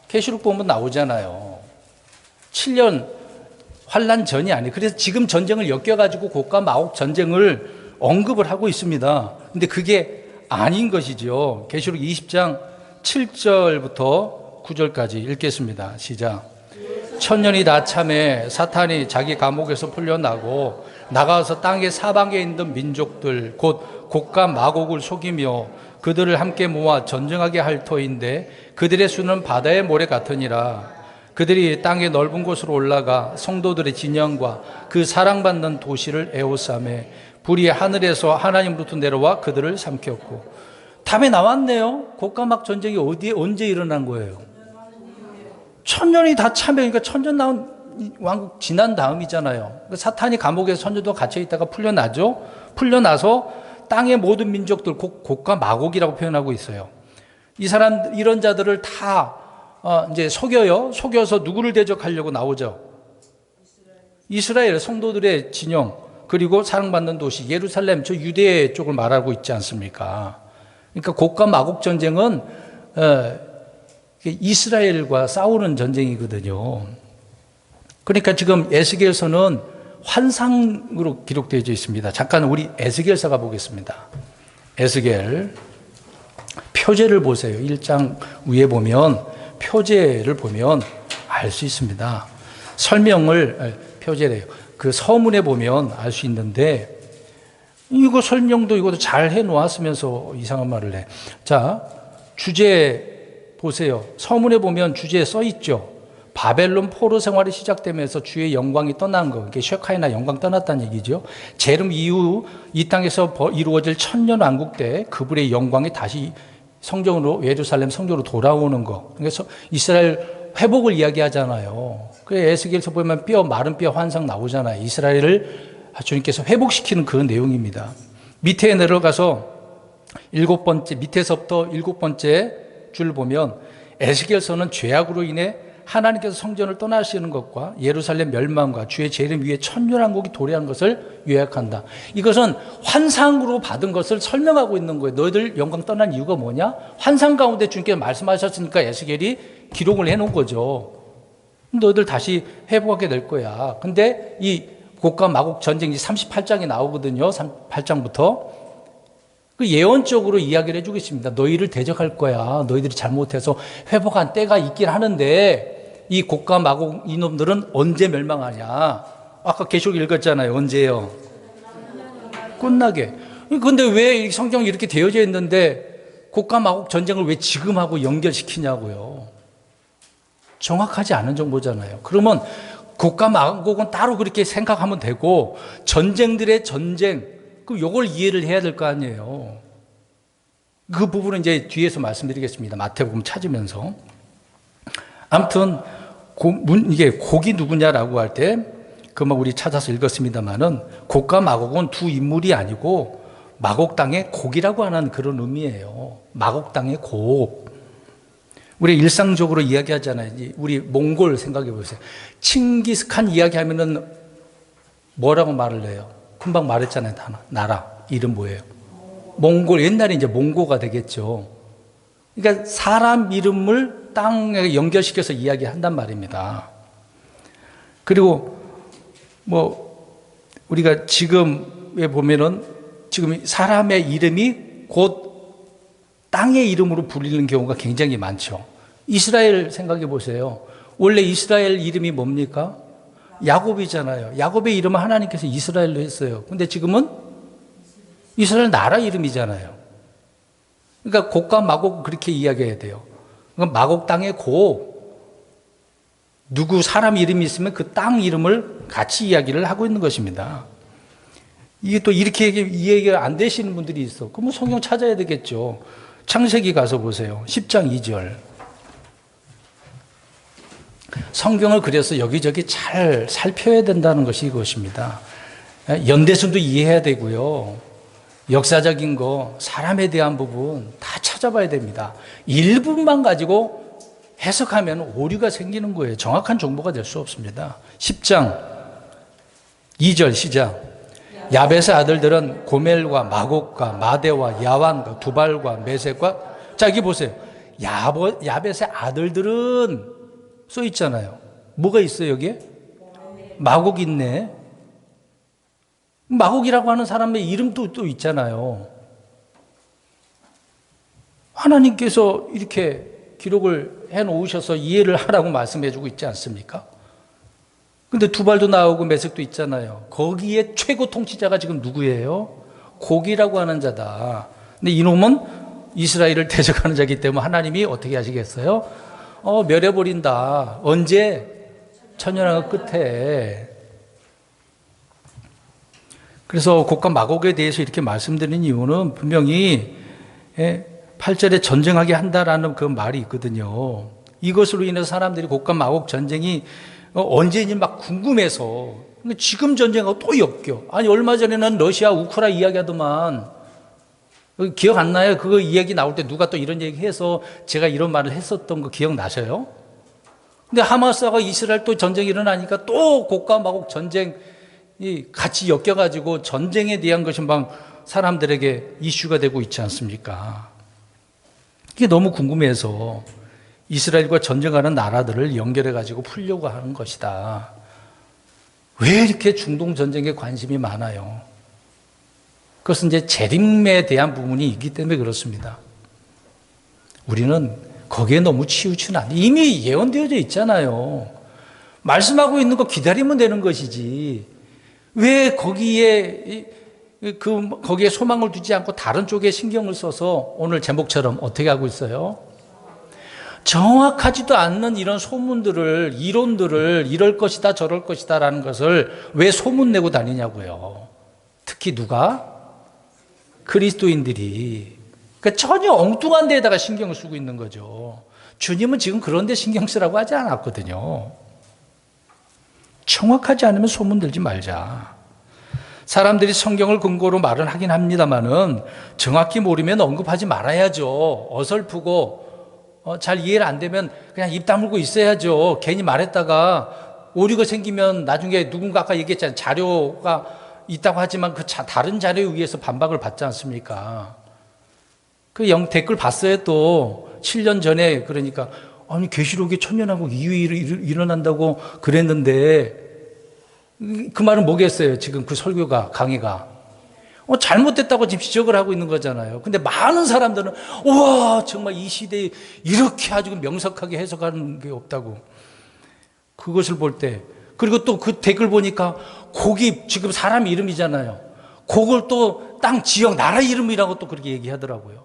계시록 보면 나오잖아요. 7년 환란 전이 아니에요. 그래서 지금 전쟁을 엮여가지고 곡과 마곡 전쟁을 언급을 하고 있습니다. 근데 그게 아닌 것이죠. 계시록 20장 7절부터 9절까지 읽겠습니다. 시작. 천년이 다 참에 사탄이 자기 감옥에서 풀려나고 나가서 땅의 사방에 있는 민족들 곧 곡과 마곡을 속이며 그들을 함께 모아 전쟁하게 할 터인데 그들의 수는 바다의 모래 같으니라. 그들이 땅의 넓은 곳으로 올라가 성도들의 진영과 그 사랑받는 도시를 에워싸매 불이 하늘에서 하나님으로부터 내려와 그들을 삼켰고. 답이 나왔네요. 곡과 마곡 전쟁이 언제 일어난 거예요? 천년이 다 참여. 그러니까 천년 나온 왕국 지난 다음이잖아요. 사탄이 감옥에서 천년도 갇혀 있다가 풀려나죠. 풀려나서 땅의 모든 민족들 곡과 마곡이라고 표현하고 있어요. 이런 자들을 다 이제 속여요. 속여서 누구를 대적하려고 나오죠? 이스라엘 성도들의 진영, 그리고 사랑받는 도시 예루살렘, 저 유대 쪽을 말하고 있지 않습니까? 그러니까 곡과 마곡 전쟁은 이스라엘과 싸우는 전쟁이거든요. 그러니까 지금 에스겔서는 환상으로 기록되어 있습니다. 잠깐 우리 에스겔서 가보겠습니다. 에스겔 표제를 보세요. 1장 위에 보면 표제를 보면 알 수 있습니다. 설명을 표제래요. 그 서문에 보면 알 수 있는데 이거 설명도 이것도 잘 해놓았으면서 이상한 말을 해. 자, 주제 보세요. 서문에 보면 주제에 써 있죠. 바벨론 포로 생활이 시작되면서 주의 영광이 떠난 거. 이게 쉐카이나 영광 떠났다는 얘기죠. 재림 이후 이 땅에서 이루어질 천년 왕국 때 그분의 영광이 다시 성전으로 예루살렘 성전으로 돌아오는 거. 그래서 이스라엘 회복을 이야기하잖아요. 그래서 에스겔서 보면 마른 뼈 환상 나오잖아요. 이스라엘을 주님께서 회복시키는 그런 내용입니다. 밑에 내려가서 밑에서부터 7번째 줄 보면 에스겔서는 죄악으로 인해 하나님께서 성전을 떠나시는 것과 예루살렘 멸망과 주의 재림 위에 천년왕국이 도래한 것을 요약한다. 이것은 환상으로 받은 것을 설명하고 있는 거예요. 너희들 영광 떠난 이유가 뭐냐? 환상 가운데 주님께서 말씀하셨으니까 에스겔이 기록을 해놓은 거죠. 너희들 다시 회복하게 될 거야. 근데 이 곡과 마곡 전쟁이 38장에 나오거든요. 38장부터. 그 예언적으로 이야기를 해주고 있습니다. 너희를 대적할 거야. 너희들이 잘못해서 회복한 때가 있긴 하는데 이 곡과 마곡 이놈들은 언제 멸망하냐? 아까 계시록 읽었잖아요. 언제요? 끝나게. 그런데 왜 성경이 이렇게 되어져 있는데 곡과 마곡 전쟁을 왜 지금 하고 연결시키냐고요. 정확하지 않은 정보잖아요. 그러면 곡과 마곡은 따로 그렇게 생각하면 되고 전쟁들의 전쟁, 그럼 이걸 이해를 해야 될 거 아니에요. 그 부분은 이제 뒤에서 말씀드리겠습니다. 마태복음 찾으면서. 아무튼 이게 곡이 누구냐라고 할 때 그만 우리 찾아서 읽었습니다만은 곡과 마곡은 두 인물이 아니고 마곡 땅의 곡이라고 하는 그런 의미예요. 마곡 땅의 곡. 우리 일상적으로 이야기하잖아요. 우리 몽골 생각해 보세요. 칭기스칸 이야기하면은 뭐라고 말을 해요? 금방 말했잖아요. 나라 이름 뭐예요? 몽골. 옛날에 이제 몽고가 되겠죠. 그러니까 사람 이름을 땅에 연결시켜서 이야기한단 말입니다. 그리고 우리가 지금에 보면은 지금 사람의 이름이 곧 땅의 이름으로 불리는 경우가 굉장히 많죠. 이스라엘 생각해 보세요. 원래 이스라엘 이름이 뭡니까? 야곱이잖아요. 야곱의 이름은 하나님께서 이스라엘로 했어요. 근데 지금은 이스라엘 나라 이름이잖아요. 그러니까 곡과 마곡 그렇게 이야기해야 돼요. 그러니까 마곡 땅의 곡, 누구 사람 이름이 있으면 그 땅 이름을 같이 이야기를 하고 있는 것입니다. 이게 또 이렇게 이해가 안 되시는 분들이 있어. 그러면 성경 찾아야 되겠죠. 창세기 가서 보세요. 10장 2절. 성경을 그래서 여기저기 잘 살펴야 된다는 것이 이것입니다. 연대순도 이해해야 되고요. 역사적인 거, 사람에 대한 부분 다 찾아봐야 됩니다. 일부분만 가지고 해석하면 오류가 생기는 거예요. 정확한 정보가 될 수 없습니다. 10장 2절 시작. 야벳의 아들들은 고멜과 마곡과 마대와 야완과 두발과 메섹과, 자 여기 보세요. 야벳의 아들들은 써 있잖아요. 뭐가 있어요 여기에? 마곡 있네. 마곡이라고 하는 사람의 이름도 또 있잖아요. 하나님께서 이렇게 기록을 해놓으셔서 이해를 하라고 말씀해주고 있지 않습니까? 근데 두발도 나오고 메섹도 있잖아요. 거기에 최고 통치자가 지금 누구예요? 곡이라고 하는 자다. 근데 이놈은 이스라엘을 대적하는 자이기 때문에 하나님이 어떻게 하시겠어요? 멸해버린다. 언제? 천년왕국 끝에. 그래서 곡과 마곡에 대해서 이렇게 말씀드리는 이유는 분명히 8절에 전쟁하게 한다라는 그 말이 있거든요. 이것으로 인해서 사람들이 곡과 마곡 전쟁이 언제인지 막 궁금해서 지금 전쟁하고 또 엮여. 아니 얼마 전에는 러시아 우크라 이야기하더만 기억 안 나요? 그거 이야기 나올 때 누가 또 이런 얘기 해서 제가 이런 말을 했었던 거 기억나셔요? 근데 하마스와 이스라엘 또 전쟁이 일어나니까 또 곡과 마곡 전쟁이 같이 엮여가지고 전쟁에 대한 것이 막 사람들에게 이슈가 되고 있지 않습니까? 이게 너무 궁금해서 이스라엘과 전쟁하는 나라들을 연결해가지고 풀려고 하는 것이다. 왜 이렇게 중동 전쟁에 관심이 많아요? 그것은 이제 재림에 대한 부분이 있기 때문에 그렇습니다. 우리는 거기에 너무 치우치는 안 돼. 이미 예언되어져 있잖아요. 말씀하고 있는 거 기다리면 되는 것이지. 왜 거기에 소망을 두지 않고 다른 쪽에 신경을 써서 오늘 제목처럼 어떻게 하고 있어요? 정확하지도 않는 이런 소문들을, 이론들을 이럴 것이다 저럴 것이다 라는 것을 왜 소문내고 다니냐고요. 특히 누가? 그리스도인들이. 그러니까 전혀 엉뚱한 데에다가 신경을 쓰고 있는 거죠. 주님은 지금 그런 데 신경 쓰라고 하지 않았거든요. 정확하지 않으면 소문들지 말자. 사람들이 성경을 근거로 말은 하긴 합니다만은 정확히 모르면 언급하지 말아야죠. 어설프고 잘 이해를 안 되면 그냥 입 다물고 있어야죠. 괜히 말했다가 오류가 생기면 나중에 누군가 아까 얘기했잖아요. 자료가 있다고 하지만 그 다른 자료에 의해서 반박을 받지 않습니까? 그 댓글 봤어요. 또 7년 전에 그러니까 아니 계시록에 천년왕국 이후에 일어난다고 그랬는데 그 말은 뭐겠어요? 지금 그 설교가 강의가 잘못됐다고 지금 지적을 하고 있는 거잖아요. 근데 많은 사람들은 우와 정말 이 시대에 이렇게 아주 명석하게 해석하는 게 없다고. 그것을 볼 때 그리고 또 그 댓글 보니까 곡이 지금 사람 이름이잖아요. 그걸 또 땅, 지역, 나라 이름이라고 또 그렇게 얘기하더라고요.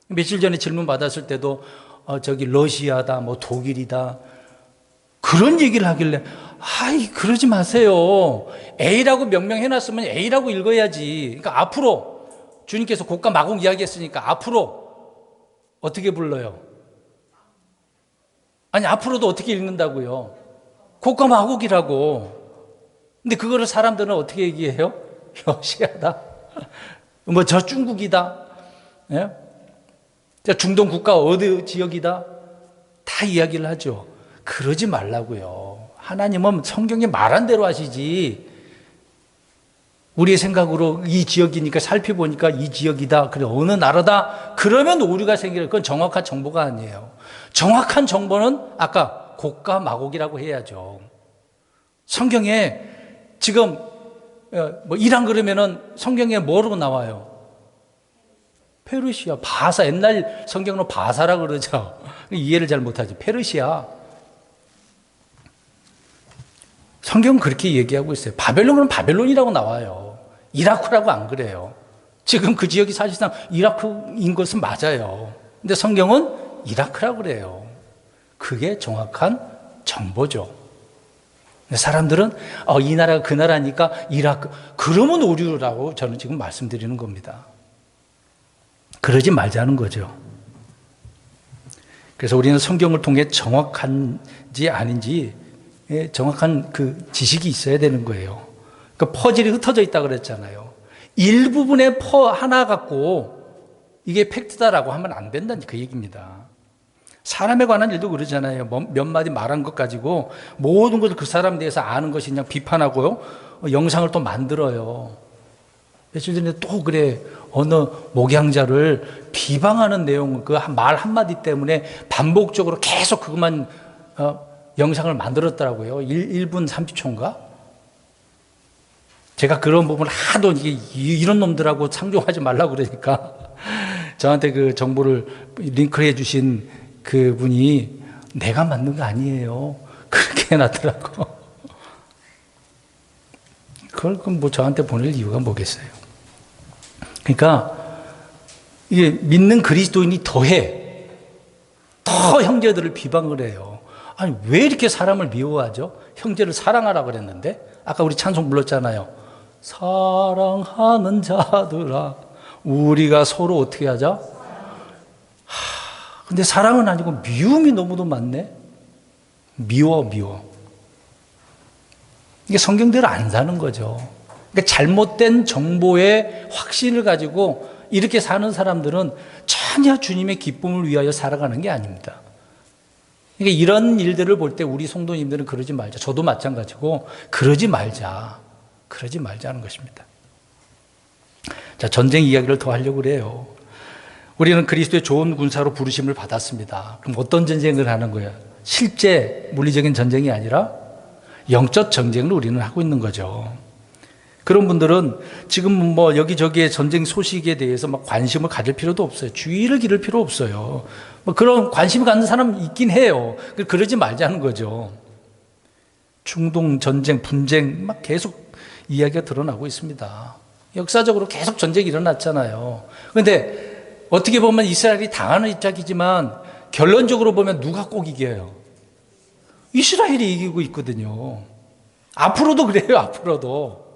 며칠 전에 질문 받았을 때도 저기 러시아다, 뭐 독일이다, 그런 얘기를 하길래 아이 그러지 마세요. A라고 명명해놨으면 A라고 읽어야지. 그러니까 앞으로 주님께서 고가 마곡 이야기했으니까 앞으로 어떻게 불러요? 아니 앞으로도 어떻게 읽는다고요? 고가 마곡이라고. 근데 그거를 사람들은 어떻게 얘기해요? 러시아다, 뭐 저 중국이다, 예? 저 중동 국가 어디 지역이다, 다 이야기를 하죠. 그러지 말라고요. 하나님은 성경에 말한 대로 하시지, 우리의 생각으로 이 지역이니까 살펴보니까 이 지역이다, 그래 어느 나라다, 그러면 오류가 생겨요. 그건 정확한 정보가 아니에요. 정확한 정보는 아까 고가 마곡이라고 해야죠. 성경에 지금 뭐 이란 그러면은 성경에 뭐로 나와요? 페르시아, 바사. 옛날 성경으로 바사라 그러죠. 이해를 잘 못하죠. 페르시아. 성경은 그렇게 얘기하고 있어요. 바벨론은 바벨론이라고 나와요. 이라크라고 안 그래요. 지금 그 지역이 사실상 이라크인 것은 맞아요. 근데 성경은 이라크라고 그래요. 그게 정확한 정보죠. 사람들은 이 나라가 그 나라니까 이라크, 그러면 오류라고 저는 지금 말씀드리는 겁니다. 그러지 말자는 거죠. 그래서 우리는 성경을 통해 정확한지 아닌지 정확한 그 지식이 있어야 되는 거예요. 그 퍼즐이 흩어져 있다 그랬잖아요. 일부분의 하나 갖고 이게 팩트다라고 하면 안 된다는 그 얘기입니다. 사람에 관한 일도 그러잖아요. 몇 마디 말한 것 가지고 모든 것을 그 사람에 대해서 아는 것이 그냥 비판하고요. 영상을 또 만들어요. 며칠 전에 또 그래, 어느 목양자를 비방하는 내용, 그 말 한마디 때문에 반복적으로 계속 그것만 영상을 만들었더라고요. 1분 30초인가? 제가 그런 부분을 하도 이런 놈들하고 상종하지 말라고 그러니까 저한테 그 정보를 링크해 주신 그 분이 내가 만든 거 아니에요, 그렇게 해놨더라고. 그걸 뭐 저한테 보낼 이유가 뭐겠어요? 그러니까 이게 믿는 그리스도인이 더 형제들을 비방을 해요. 아니 왜 이렇게 사람을 미워하죠? 형제를 사랑하라 그랬는데 아까 우리 찬송 불렀잖아요. 사랑하는 자들아 우리가 서로 어떻게 하자? 근데 사랑은 아니고 미움이 너무도 많네. 미워. 이게 성경대로 안 사는 거죠. 그러니까 잘못된 정보의 확신을 가지고 이렇게 사는 사람들은 전혀 주님의 기쁨을 위하여 살아가는 게 아닙니다. 그러니까 이런 일들을 볼 때 우리 성도님들은 그러지 말자. 저도 마찬가지고 그러지 말자는 것입니다. 자, 전쟁 이야기를 더 하려고 그래요. 우리는 그리스도의 좋은 군사로 부르심을 받았습니다. 그럼 어떤 전쟁을 하는 거예요? 실제 물리적인 전쟁이 아니라 영적 전쟁을 우리는 하고 있는 거죠. 그런 분들은 지금 뭐 여기저기의 전쟁 소식에 대해서 막 관심을 가질 필요도 없어요. 주의를 기를 필요 없어요. 뭐 그런 관심 갖는 사람 있긴 해요. 그러지 말자는 거죠. 중동 전쟁, 분쟁 막 계속 이야기가 드러나고 있습니다. 역사적으로 계속 전쟁이 일어났잖아요. 그런데 어떻게 보면 이스라엘이 당하는 입장이지만 결론적으로 보면 누가 꼭 이겨요? 이스라엘이 이기고 있거든요. 앞으로도 그래요, 앞으로도.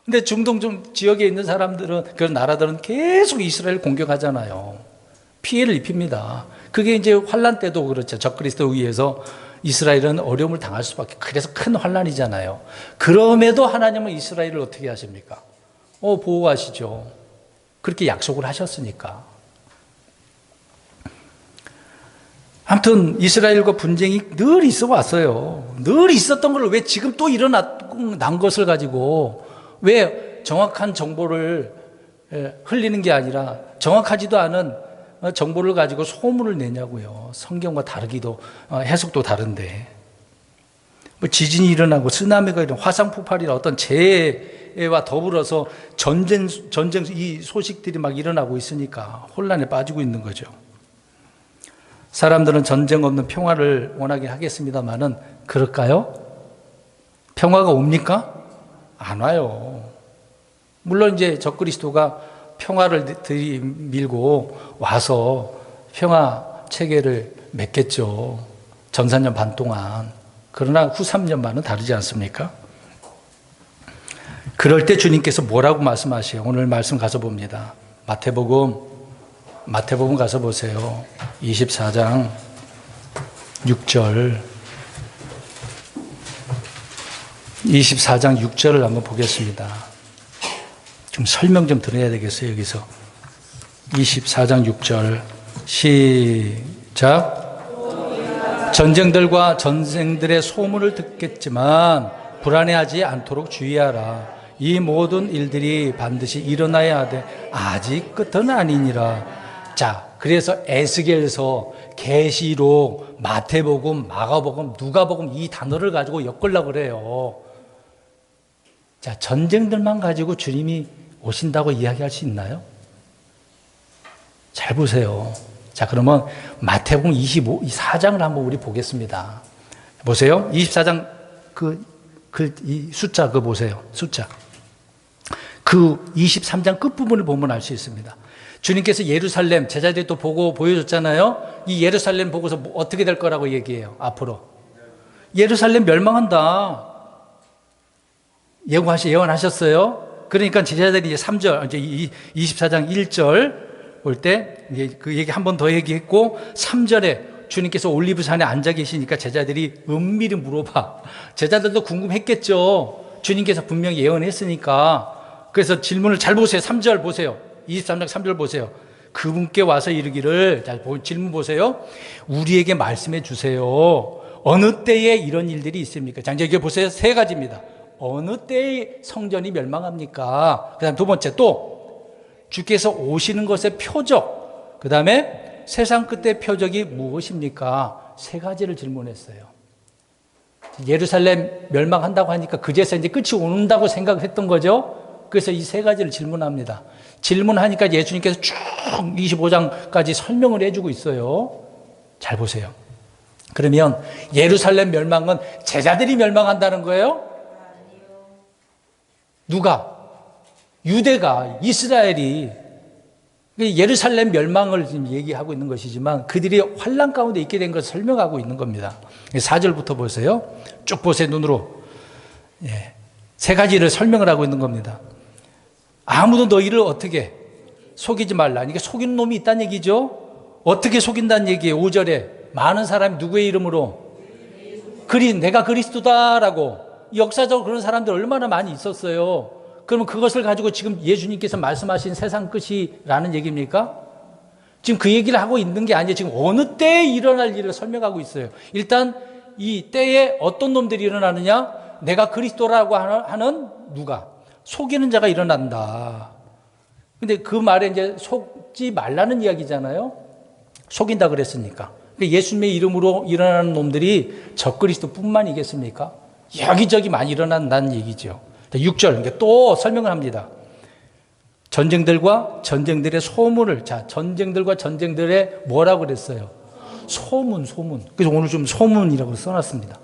근데 중동 지역에 있는 사람들은, 그런 나라들은 계속 이스라엘 공격하잖아요. 피해를 입힙니다. 그게 이제 환란 때도 그렇죠. 적그리스도에 의해서 이스라엘은 어려움을 당할 수밖에. 그래서 큰 환란이잖아요. 그럼에도 하나님은 이스라엘을 어떻게 하십니까? 보호하시죠. 그렇게 약속을 하셨으니까. 아무튼 이스라엘과 분쟁이 늘 있어 왔어요. 늘 있었던 걸 왜 지금 또 일어난 것을 가지고 왜 정확한 정보를 흘리는 게 아니라 정확하지도 않은 정보를 가지고 소문을 내냐고요. 성경과 다르기도, 해석도 다른데. 뭐 지진이 일어나고 쓰나미가 일어나고 화산 폭발이나 어떤 재해와 더불어서 전쟁 이 소식들이 막 일어나고 있으니까 혼란에 빠지고 있는 거죠. 사람들은 전쟁 없는 평화를 원하긴 하겠습니다만은 그럴까요? 평화가 옵니까? 안 와요. 물론 이제 적그리스도가 평화를 들이밀고 와서 평화 체계를 맺겠죠. 전사년 반 동안. 그러나 후 3년 반은 다르지 않습니까? 그럴 때 주님께서 뭐라고 말씀하세요? 오늘 말씀 가서 봅니다. 마태복음 가서 보세요. 24장 6절. 24장 6절을 한번 보겠습니다. 좀 설명 좀 들어야 되겠어요, 여기서. 24장 6절. 시작. 전쟁들과 전쟁들의 소문을 듣겠지만 불안해하지 않도록 주의하라. 이 모든 일들이 반드시 일어나야 하되 아직 끝은 아니니라. 자, 그래서 에스겔서, 계시록, 마태복음, 마가복음, 누가복음 이 단어를 가지고 엮으려고 그래요. 자, 전쟁들만 가지고 주님이 오신다고 이야기할 수 있나요? 잘 보세요. 자, 그러면 마태복음 24장을 한번 우리 보겠습니다. 보세요. 24장 이 숫자 그거 보세요. 숫자. 그 23장 끝부분을 보면 알 수 있습니다. 주님께서 예루살렘 제자들이 또 보고 보여줬잖아요. 이 예루살렘 보고서 어떻게 될 거라고 얘기해요. 앞으로. 예루살렘 멸망한다. 예언하셨어요. 그러니까 제자들이 이제 3절, 이제 24장 1절 볼 때 그 얘기 한 번 더 얘기했고 3절에 주님께서 올리브산에 앉아 계시니까 제자들이 은밀히 물어봐. 제자들도 궁금했겠죠. 주님께서 분명히 예언했으니까. 그래서 질문을 잘 보세요. 3절 보세요. 23장 3절 보세요. 그분께 와서 이르기를, 자, 질문 보세요. 우리에게 말씀해 주세요. 어느 때에 이런 일들이 있습니까? 자, 이제 여기 보세요. 세 가지입니다. 어느 때에 성전이 멸망합니까? 그 다음 두 번째 또 주께서 오시는 것의 표적, 그 다음에 세상 끝의 표적이 무엇입니까? 세 가지를 질문했어요. 예루살렘 멸망한다고 하니까 그제서 이제 끝이 온다고 생각했던 거죠. 그래서 이 세 가지를 질문합니다. 질문하니까 예수님께서 쭉 25장까지 설명을 해주고 있어요. 잘 보세요. 그러면 예루살렘 멸망은 제자들이 멸망한다는 거예요? 누가? 유대가, 이스라엘이 예루살렘 멸망을 지금 얘기하고 있는 것이지만 그들이 환난 가운데 있게 된 것을 설명하고 있는 겁니다. 4절부터 보세요. 쭉 보세요, 눈으로. 예. 세 가지를 설명을 하고 있는 겁니다. 아무도 너희를 어떻게 속이지 말라. 이게 속이는 놈이 있다는 얘기죠. 어떻게 속인다는 얘기예요. 5절에 많은 사람이 누구의 이름으로? 내가 그리스도다라고. 역사적으로 그런 사람들 얼마나 많이 있었어요. 그러면 그것을 가지고 지금 예수님께서 말씀하신 세상 끝이라는 얘기입니까? 지금 그 얘기를 하고 있는 게 아니에요. 지금 어느 때에 일어날 일을 설명하고 있어요. 일단 이 때에 어떤 놈들이 일어나느냐? 내가 그리스도라고 하는 누가? 속이는 자가 일어난다. 근데 그 말에 이제 속지 말라는 이야기잖아요. 속인다 그랬으니까. 예수님의 이름으로 일어나는 놈들이 적그리스도뿐만이겠습니까? 여기저기 많이 일어난다는 얘기죠. 6절 또 설명을 합니다. 전쟁들과 전쟁들의 소문을, 자, 전쟁들과 전쟁들의 뭐라고 그랬어요? 소문. 그래서 오늘 좀 소문이라고 써놨습니다.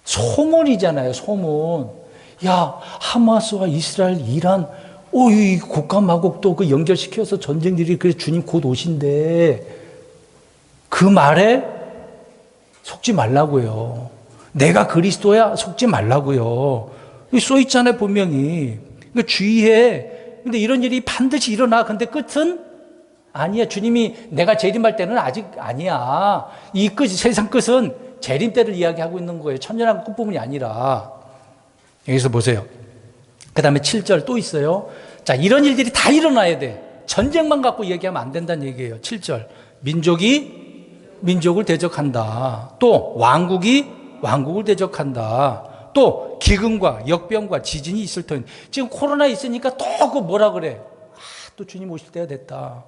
소문이잖아요, 소문. 야, 하마스와 이스라엘, 이란, 이 곡과 마곡도 그 연결시켜서 전쟁들이, 그래서 주님 곧 오신대. 그 말에 속지 말라고요. 내가 그리스도야, 속지 말라고요. 써 있잖아요, 분명히. 그러니까 주의해. 근데 이런 일이 반드시 일어나. 근데 끝은 아니야. 주님이 내가 재림할 때는 아직 아니야. 이 끝, 세상 끝은 재림 때를 이야기하고 있는 거예요. 천년왕국 끝부분이 아니라. 여기서 보세요. 그 다음에 7절 또 있어요. 자, 이런 일들이 다 일어나야 돼. 전쟁만 갖고 얘기하면 안 된다는 얘기예요. 7절. 민족이 민족을 대적한다. 또 왕국이 왕국을 대적한다. 또 기근과 역병과 지진이 있을 터인. 지금 코로나 있으니까 또 그 뭐라 그래? 또 주님 오실 때가 됐다.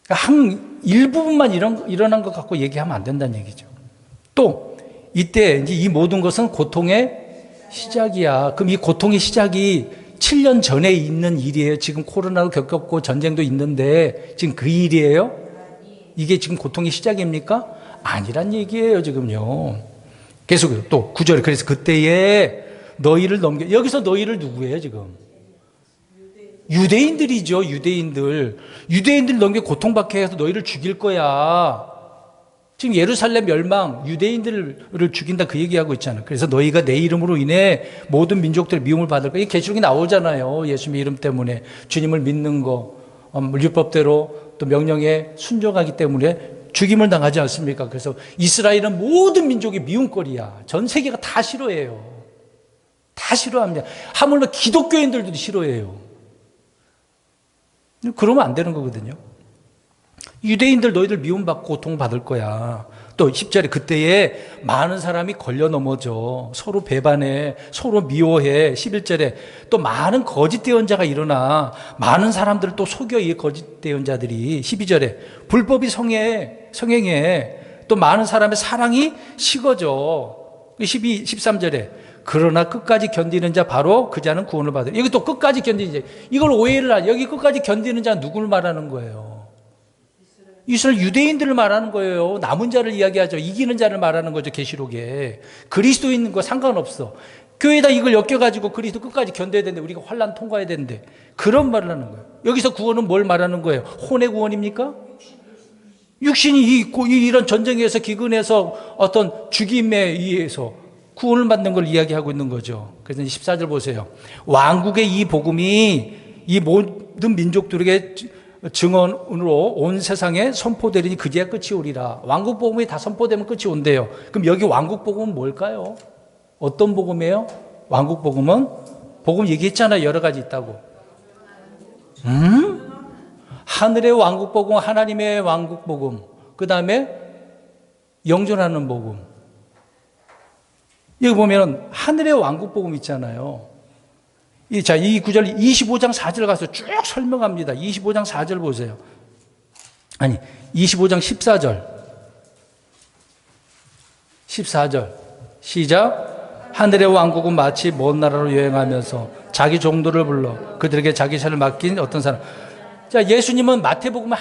한 일부분만 일어난 것 갖고 얘기하면 안 된다는 얘기죠. 또 이때 이제 이 모든 것은 고통의 시작이야. 그럼 이 고통의 시작이 7년 전에 있는 일이에요. 지금 코로나도 겪었고 전쟁도 있는데 지금 그 일이에요? 이게 지금 고통의 시작입니까? 아니란 얘기예요, 지금요. 계속 또 9절에 그래서 그때에 너희를 넘겨 여기서 너희를 누구예요 지금? 유대인들이죠. 유대인들 넘겨 고통받게 해서 너희를 죽일 거야. 지금 예루살렘 멸망 유대인들을 죽인다 그 얘기하고 있잖아요. 그래서 너희가 내 이름으로 인해 모든 민족들의 미움을 받을 거야. 이 계시록이 나오잖아요. 예수님의 이름 때문에 주님을 믿는 거 율법대로 또 명령에 순종하기 때문에 죽임을 당하지 않습니까? 그래서 이스라엘은 모든 민족이 미움거리야. 전 세계가 다 싫어해요. 다 싫어합니다. 하물며 기독교인들도 싫어해요. 그러면 안 되는 거거든요. 유대인들 너희들 미움받고 고통받을 거야. 또 10절에 그때에 많은 사람이 걸려 넘어져. 서로 배반해. 서로 미워해. 11절에 또 많은 거짓 대언자가 일어나. 많은 사람들을 또 속여 이 거짓 대언자들이. 12절에 불법이 성행해. 또 많은 사람의 사랑이 식어져. 13절에 그러나 끝까지 견디는 자 바로 그 자는 구원을 받아요. 여기 또 끝까지 견디는 자. 이걸 오해를 하죠. 여기 끝까지 견디는 자 누구를 말하는 거예요? 이스라엘 유대인들을 말하는 거예요. 남은 자를 이야기하죠. 이기는 자를 말하는 거죠. 계시록에. 그리스도인과 상관없어. 교회에다 이걸 엮여가지고 그리스도 끝까지 견뎌야 되는데 우리가 환난 통과해야 되는데 그런 말을 하는 거예요. 여기서 구원은 뭘 말하는 거예요? 혼의 구원입니까? 육신이 있고 이런 전쟁에서 기근해서 어떤 죽임에 의해서 구원을 받는 걸 이야기하고 있는 거죠. 그래서 14절 보세요. 왕국의 이 복음이 이 모든 민족들에게 증언으로 온 세상에 선포되리니 그제야 끝이 오리라. 왕국 복음이 다 선포되면 끝이 온대요. 그럼 여기 왕국 복음은 뭘까요? 어떤 복음이에요? 왕국 복음은 복음 얘기했잖아요. 여러 가지 있다고. 하늘의 왕국 복음, 하나님의 왕국 복음, 그 다음에 영존하는 복음. 여기 보면 하늘의 왕국 복음 있잖아요. 자, 이 구절 25장 4절 가서 쭉 설명합니다. 25장 4절 보세요. 아니, 25장 14절. 14절. 시작. 하늘의 왕국은 마치 먼 나라로 여행하면서 자기 종들을 불러 그들에게 자기 세를 맡긴 어떤 사람. 자, 예수님은 마태복음에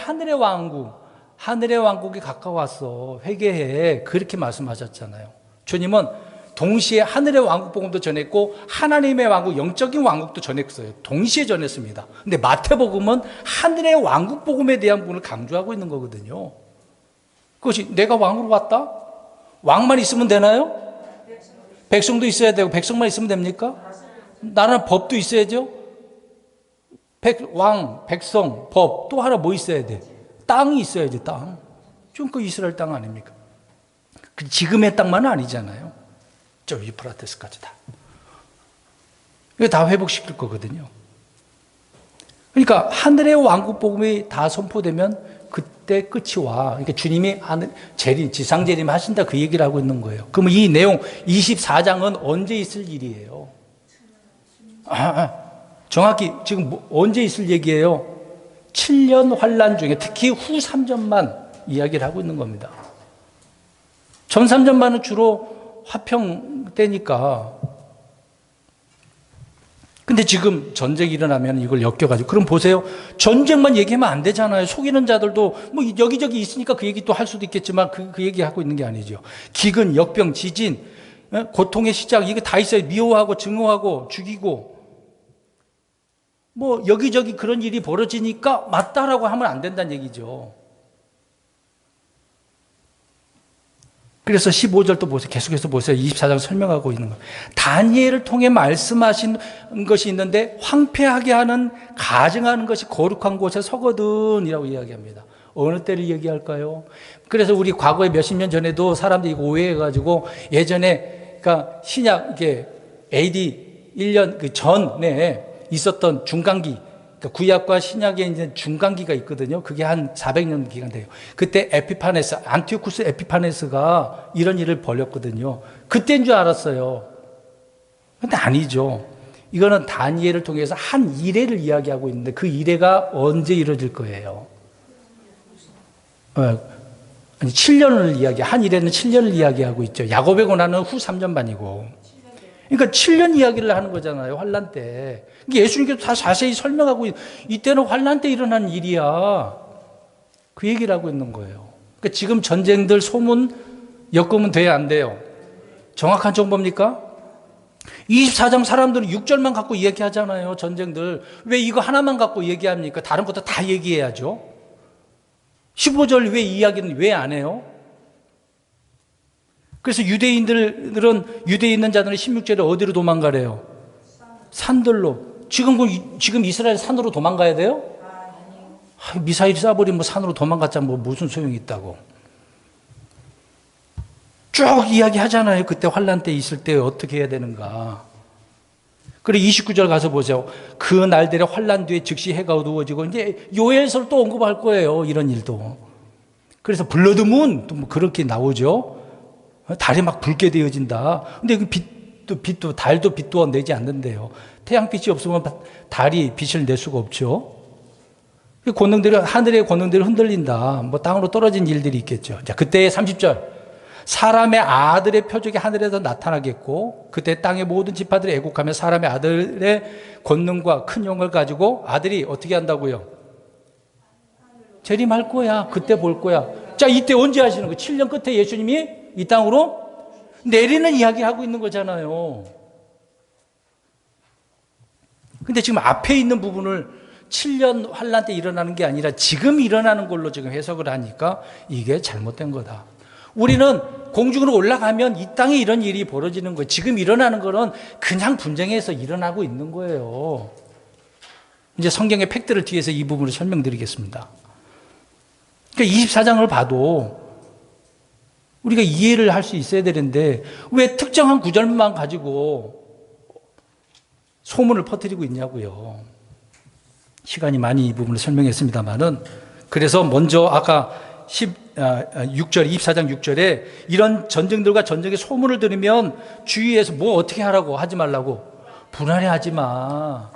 하늘의 왕국이 가까웠어. 회개해. 그렇게 말씀하셨잖아요. 주님은 동시에 하늘의 왕국 복음도 전했고 하나님의 왕국, 영적인 왕국도 전했어요. 동시에 전했습니다. 근데 마태복음은 하늘의 왕국 복음에 대한 부분을 강조하고 있는 거거든요. 그것이 내가 왕으로 왔다? 왕만 있으면 되나요? 백성도 있어야 되고 백성만 있으면 됩니까? 나라는 법도 있어야죠. 왕, 백성, 법, 또 하나 뭐 있어야 돼? 땅이 있어야지, 땅. 지금 그 이스라엘 땅 아닙니까? 지금의 땅만은 아니잖아요. 저 유프라테스까지 다. 이거 다 회복시킬 거거든요. 그러니까 하늘의 왕국 복음이 다 선포되면 그때 끝이 와. 그러니까 주님이 지상 재림 하신다 그 얘기를 하고 있는 거예요. 그러면 이 내용 24장은 언제 있을 일이에요? 정확히 지금 언제 있을 얘기예요? 7년 환란 중에 특히 후 3전만 이야기를 하고 있는 겁니다. 전 3전만은 주로 화평 때니까. 근데 지금 전쟁이 일어나면 이걸 엮여가지고. 그럼 보세요. 전쟁만 얘기하면 안 되잖아요. 속이는 자들도 뭐 여기저기 있으니까 그 얘기 또 할 수도 있겠지만 그 얘기하고 있는 게 아니죠. 기근, 역병, 지진, 고통의 시작, 이게 다 있어요. 미워하고 증오하고 죽이고. 뭐 여기저기 그런 일이 벌어지니까 맞다라고 하면 안 된다는 얘기죠. 그래서 15절도 보세요. 계속해서 보세요. 24장 설명하고 있는 거예요. 다니엘을 통해 말씀하신 것이 있는데 황폐하게 하는 가증하는 것이 거룩한 곳에 서거든이라고 이야기합니다. 어느 때를 얘기할까요? 그래서 우리 과거에 몇십 년 전에도 사람들이 이거 오해해가지고 예전에 그러니까 신약 이게 AD 1년 그 전에 있었던 중간기, 그러니까 구약과 신약에 이제 중간기가 있거든요. 그게 한 400년 기간 돼요. 그때 에피파네스, 안티오쿠스 에피파네스가 이런 일을 벌였거든요. 그때인 줄 알았어요. 근데 아니죠. 이거는 다니엘을 통해서 한 이래를 이야기하고 있는데 그 이래가 언제 이루어질 거예요? 아니, 7년을 한 이래는 7년을 이야기하고 있죠. 야곱의 고난은 후 3년반이고. 그러니까 7년 이야기를 하는 거잖아요. 환난 때. 예수님께서 다 자세히 설명하고 이때는 환난 때 일어난 일이야. 그 얘기를 하고 있는 거예요. 그러니까 지금 전쟁들 소문 엮으면 돼야 안 돼요? 정확한 정보입니까? 24장 사람들은 6절만 갖고 얘기하잖아요. 전쟁들. 왜 이거 하나만 갖고 얘기합니까? 다른 것도 다 얘기해야죠. 15절 왜 이야기는 왜 안 해요? 그래서 유대인들은, 유대에 있는 자들은 16절에 어디로 도망가래요? 산들로. 지금 이스라엘 산으로 도망가야 돼요? 미사일 쏴버리면 산으로 도망갔자 뭐 무슨 소용이 있다고. 쭉 이야기하잖아요. 그때 환란 때 있을 때 어떻게 해야 되는가. 그래 29절 가서 보세요. 그 날들의 환란 뒤에 즉시 해가 어두워지고 이제 요엘서를 또 언급할 거예요. 이런 일도. 그래서 블러드문 또 뭐 그렇게 나오죠. 달이 막 붉게 되어진다. 근데 그 빛도 달도 빛도 내지 않는데요. 태양빛이 없으면 달이 빛을 낼 수가 없죠. 권능들이 하늘의 권능들이 흔들린다. 뭐 땅으로 떨어진 일들이 있겠죠. 자, 그때 30절. 사람의 아들의 표적이 하늘에서 나타나겠고 그때 땅의 모든 지파들이 애국하며 사람의 아들의 권능과 큰 영을 가지고 아들이 어떻게 한다고요? 재림할 거야. 그때 볼 거야. 자, 이때 언제 하시는 거예요? 7년 끝에 예수님이 이 땅으로 내리는 이야기를 하고 있는 거잖아요. 근데 지금 앞에 있는 부분을 7년 환란 때 일어나는 게 아니라 지금 일어나는 걸로 지금 해석을 하니까 이게 잘못된 거다. 우리는 공중으로 올라가면 이 땅에 이런 일이 벌어지는 거예요. 지금 일어나는 거는 그냥 분쟁에서 일어나고 있는 거예요. 이제 성경의 팩트를 뒤에서 이 부분을 설명드리겠습니다. 그러니까 24장을 봐도 우리가 이해를 할 수 있어야 되는데 왜 특정한 구절만 가지고 소문을 퍼뜨리고 있냐고요. 시간이 많이 이 부분을 설명했습니다만은 그래서 먼저 아까 6절, 24장 6절에 이런 전쟁들과 전쟁의 소문을 들으면 주위에서 뭐 어떻게 하라고 하지 말라고. 불안해하지 마.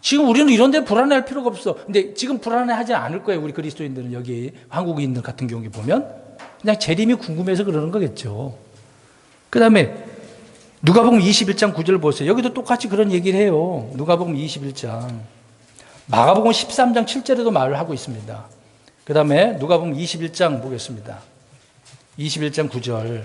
지금 우리는 이런 데 불안해할 필요가 없어. 근데 지금 불안해하지 않을 거예요. 우리 그리스도인들은 여기 한국인들 같은 경우에 보면 그냥 재림이 궁금해서 그러는 거겠죠. 그 다음에 누가복음 21장 9절 보세요. 여기도 똑같이 그런 얘기를 해요. 누가복음 21장. 마가복음 13장 7절에도 말을 하고 있습니다. 그 다음에 누가복음 21장 보겠습니다. 21장 9절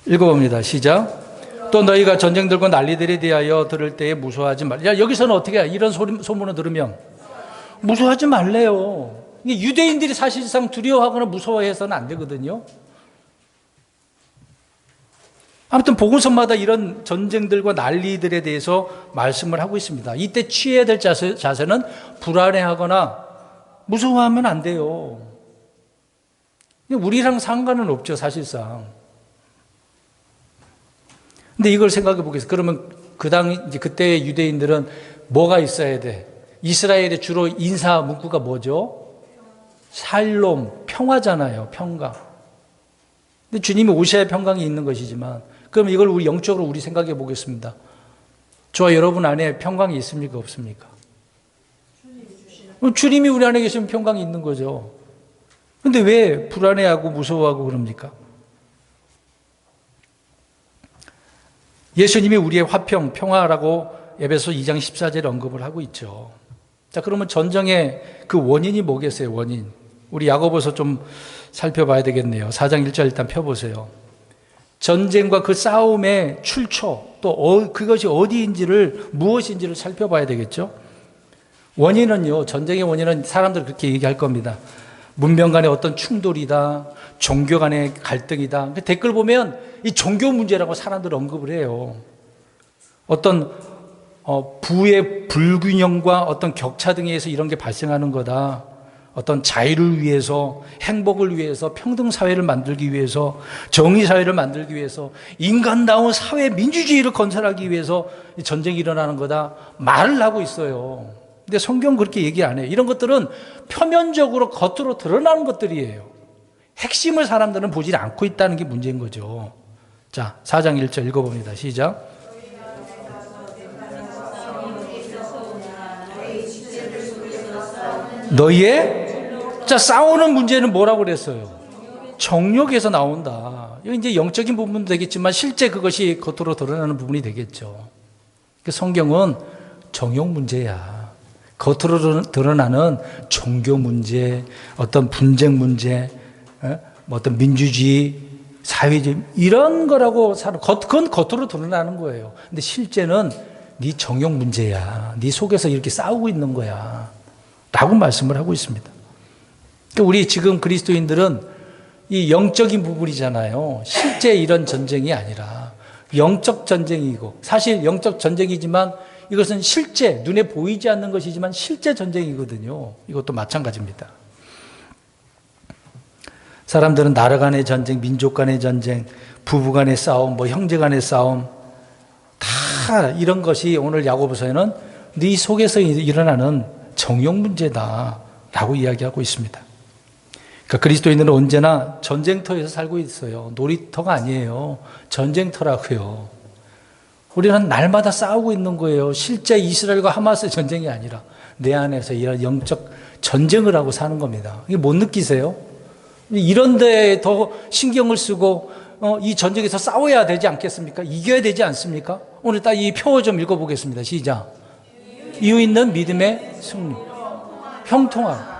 읽어봅니다. 시작. 또 너희가 전쟁들과 난리들에 대하여 들을 때에 무서워하지 말라. 야, 여기서는 어떻게 해? 이런 소문을 들으면 무서워하지 말래요. 유대인들이 사실상 두려워하거나 무서워해서는 안 되거든요. 아무튼 복음서마다 이런 전쟁들과 난리들에 대해서 말씀을 하고 있습니다. 이때 취해야 될 자세는 불안해하거나 무서워하면 안 돼요. 우리랑 상관은 없죠, 사실상. 근데 이걸 생각해 보겠습니다. 그러면 이제 그때의 유대인들은 뭐가 있어야 돼? 이스라엘의 주로 인사 문구가 뭐죠? 샬롬, 평화잖아요, 평강. 근데 주님이 오셔야 평강이 있는 것이지만 그럼 이걸 우리 영적으로 우리 생각해 보겠습니다. 저와 여러분 안에 평강이 있습니까? 없습니까? 주님이 우리 안에 계시면 평강이 있는 거죠. 근데 왜 불안해하고 무서워하고 그럽니까? 예수님이 우리의 화평, 평화라고 에베소 2장 14절에 언급을 하고 있죠. 자, 그러면 전쟁의 그 원인이 뭐겠어요? 원인. 우리 야고보서 좀 살펴봐야 되겠네요. 4장 1절 일단 펴보세요. 전쟁과 그 싸움의 출처, 또 그것이 어디인지를, 무엇인지를 살펴봐야 되겠죠. 원인은요, 전쟁의 원인은 사람들 그렇게 얘기할 겁니다. 문명 간의 어떤 충돌이다, 종교 간의 갈등이다. 댓글 보면 이 종교 문제라고 사람들 언급을 해요. 어떤 부의 불균형과 어떤 격차 등에서 이런 게 발생하는 거다. 어떤 자유를 위해서, 행복을 위해서, 평등사회를 만들기 위해서, 정의사회를 만들기 위해서, 인간다운 사회 민주주의를 건설하기 위해서 전쟁이 일어나는 거다 말을 하고 있어요. 근데 성경 그렇게 얘기 안 해요. 이런 것들은 표면적으로 겉으로 드러나는 것들이에요. 핵심을 사람들은 보지 않고 있다는 게 문제인 거죠. 자, 4장 1절 읽어봅니다. 시작. 너희의 자, 싸우는 문제는 뭐라고 그랬어요? 정욕에서 나온다. 이거 이제 영적인 부분도 되겠지만 실제 그것이 겉으로 드러나는 부분이 되겠죠. 성경은 정욕 문제야. 겉으로 드러나는 종교 문제, 어떤 분쟁 문제, 어떤 민주주의, 사회주의 이런 거라고 그건 겉으로 드러나는 거예요. 근데 실제는 네 정욕 문제야. 네 속에서 이렇게 싸우고 있는 거야. 라고 말씀을 하고 있습니다. 우리 지금 그리스도인들은 이 영적인 부분이잖아요. 실제 이런 전쟁이 아니라 영적 전쟁이고, 사실 영적 전쟁이지만 이것은 실제 눈에 보이지 않는 것이지만 실제 전쟁이거든요. 이것도 마찬가지입니다. 사람들은 나라 간의 전쟁, 민족 간의 전쟁, 부부 간의 싸움, 형제 간의 싸움, 다 이런 것이 오늘 야고보서에는 네 속에서 일어나는 정욕 문제다라고 이야기하고 있습니다. 그러니까 그리스도인들은 언제나 전쟁터에서 살고 있어요. 놀이터가 아니에요. 전쟁터라고요. 우리는 날마다 싸우고 있는 거예요. 실제 이스라엘과 하마스의 전쟁이 아니라 내 안에서 이런 영적 전쟁을 하고 사는 겁니다. 이게 못 느끼세요? 이런 데에 더 신경을 쓰고 이 전쟁에서 싸워야 되지 않겠습니까? 이겨야 되지 않습니까? 오늘 딱 이 표 좀 읽어보겠습니다. 시작. 이유 있는 믿음의 승리. 형통함.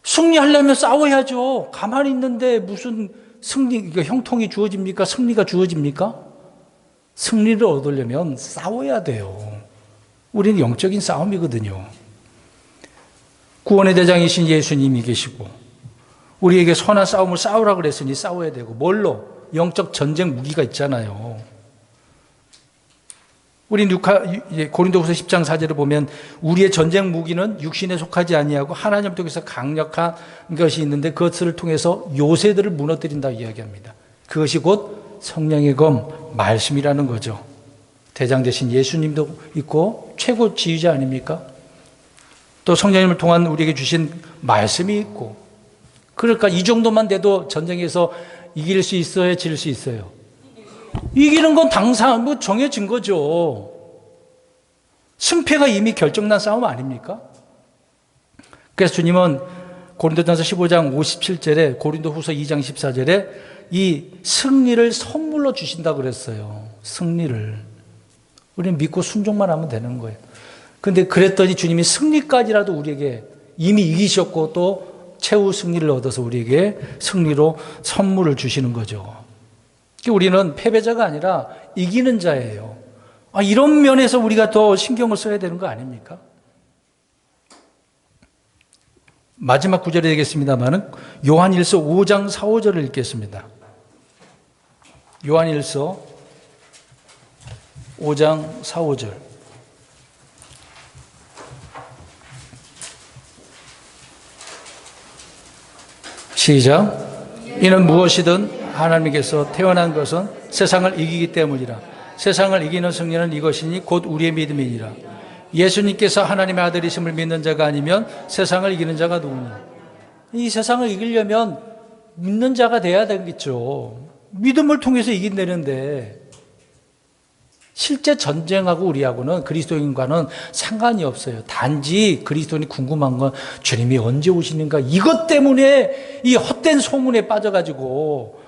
승리하려면 싸워야죠. 가만히 있는데 무슨 그러니까 형통이 주어집니까? 승리가 주어집니까? 승리를 얻으려면 싸워야 돼요. 우리는 영적인 싸움이거든요. 구원의 대장이신 예수님이 계시고 우리에게 선한 싸움을 싸우라 그랬으니 싸워야 되고, 뭘로? 영적 전쟁 무기가 있잖아요. 우리 고린도후서 10장 4절을 보면 우리의 전쟁 무기는 육신에 속하지 아니하고 하나님 통해서 강력한 것이 있는데 그것을 통해서 요새들을 무너뜨린다고 이야기합니다. 그것이 곧 성령의 검, 말씀이라는 거죠. 대장 되신 예수님도 있고 최고 지휘자 아닙니까? 또 성령님을 통한 우리에게 주신 말씀이 있고, 그러니까 이 정도만 돼도 전쟁에서 이길 수 있어요, 질 수 있어요? 이기는 건 당상 정해진 거죠. 승패가 이미 결정난 싸움 아닙니까? 그래서 주님은 고린도전서 15장 57절에 고린도후서 2장 14절에 이 승리를 선물로 주신다고 그랬어요. 승리를. 우리는 믿고 순종만 하면 되는 거예요. 근데 그랬더니 주님이 승리까지라도 우리에게 이미 이기셨고 또 최후 승리를 얻어서 우리에게 승리로 선물을 주시는 거죠. 우리는 패배자가 아니라 이기는 자예요. 이런 면에서 우리가 더 신경을 써야 되는 거 아닙니까? 마지막 구절이 되겠습니다만은 요한일서 5장 4, 5절을 읽겠습니다. 요한일서 5장 4, 5절. 시작. 이는 무엇이든 하나님께서 태어난 것은 세상을 이기기 때문이라. 세상을 이기는 승리는 이것이니 곧 우리의 믿음이니라. 예수님께서 하나님의 아들이심을 믿는 자가 아니면 세상을 이기는 자가 누구니? 이 세상을 이기려면 믿는 자가 돼야 되겠죠. 믿음을 통해서 이긴다는데 실제 전쟁하고 우리하고는 그리스도인과는 상관이 없어요. 단지 그리스도인이 궁금한 건 주님이 언제 오시는가, 이것 때문에 이 헛된 소문에 빠져가지고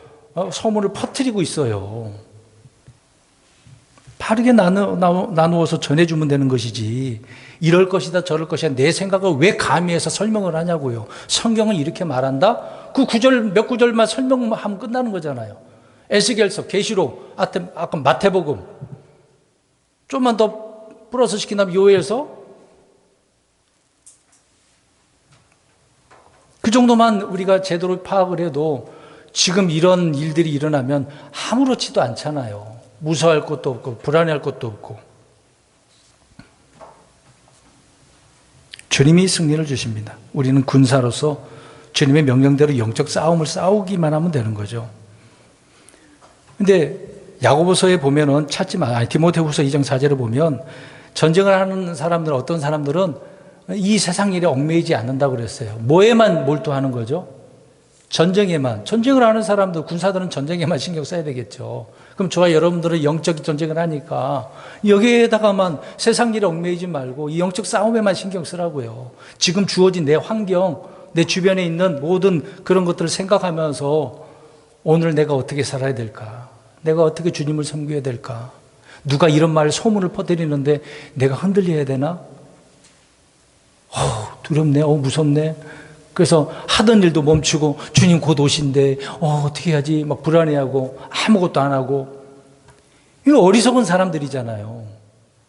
소문을 퍼뜨리고 있어요. 바르게 나누어서 전해주면 되는 것이지 이럴 것이다 저럴 것이다 내 생각을 왜 감히 해서 설명을 하냐고요. 성경은 이렇게 말한다? 그 구절 몇 구절만 설명하면 끝나는 거잖아요. 에스겔서, 계시록, 아까 마태복음 좀만 더 플러스 시킨다면 요엘서, 그 정도만 우리가 제대로 파악을 해도 지금 이런 일들이 일어나면 아무렇지도 않잖아요. 무서워할 것도 없고 불안해할 것도 없고. 주님이 승리를 주십니다. 우리는 군사로서 주님의 명령대로 영적 싸움을 싸우기만 하면 되는 거죠. 근데 야고보서에 보면은 디모데후서 2장 4절에 보면 전쟁을 하는 사람들, 어떤 사람들은 이 세상 일에 얽매이지 않는다고 그랬어요. 뭐에만 몰두하는 거죠? 전쟁에만. 전쟁을 하는 사람들, 군사들은 전쟁에만 신경 써야 되겠죠. 그럼 저와 여러분들은 영적 전쟁을 하니까 여기에다가만 세상 일에 얽매이지 말고 이 영적 싸움에만 신경 쓰라고요. 지금 주어진 내 환경, 내 주변에 있는 모든 그런 것들을 생각하면서 오늘 내가 어떻게 살아야 될까? 내가 어떻게 주님을 섬겨야 될까? 누가 이런 말 소문을 퍼뜨리는데 내가 흔들려야 되나? 두렵네, 무섭네. 그래서 하던 일도 멈추고 주님 곧 오신대. 어떻게 해야지? 막 불안해하고 아무것도 안 하고. 이거 어리석은 사람들이잖아요.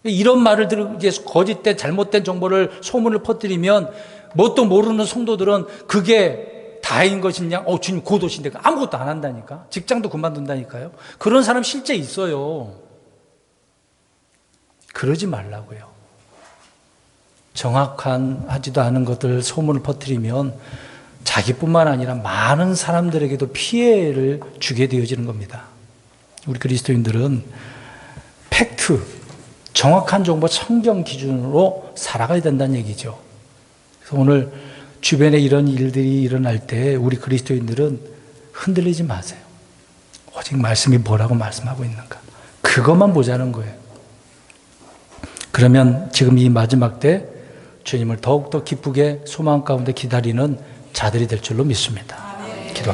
이런 말을 들으고 이제 거짓된 잘못된 정보를 소문을 퍼뜨리면 뭣도 모르는 성도들은 그게 다인 것이냐? 주님 곧 오신대. 아무것도 안 한다니까. 직장도 그만둔다니까요. 그런 사람 실제 있어요. 그러지 말라고요. 하지도 않은 것들 소문을 퍼뜨리면 자기뿐만 아니라 많은 사람들에게도 피해를 주게 되어지는 겁니다. 우리 그리스도인들은 팩트, 정확한 정보, 성경 기준으로 살아가야 된다는 얘기죠. 그래서 오늘 주변에 이런 일들이 일어날 때 우리 그리스도인들은 흔들리지 마세요. 오직 말씀이 뭐라고 말씀하고 있는가. 그것만 보자는 거예요. 그러면 지금 이 마지막 때 주님을 더욱더 기쁘게 소망 가운데 기다리는 자들이 될 줄로 믿습니다.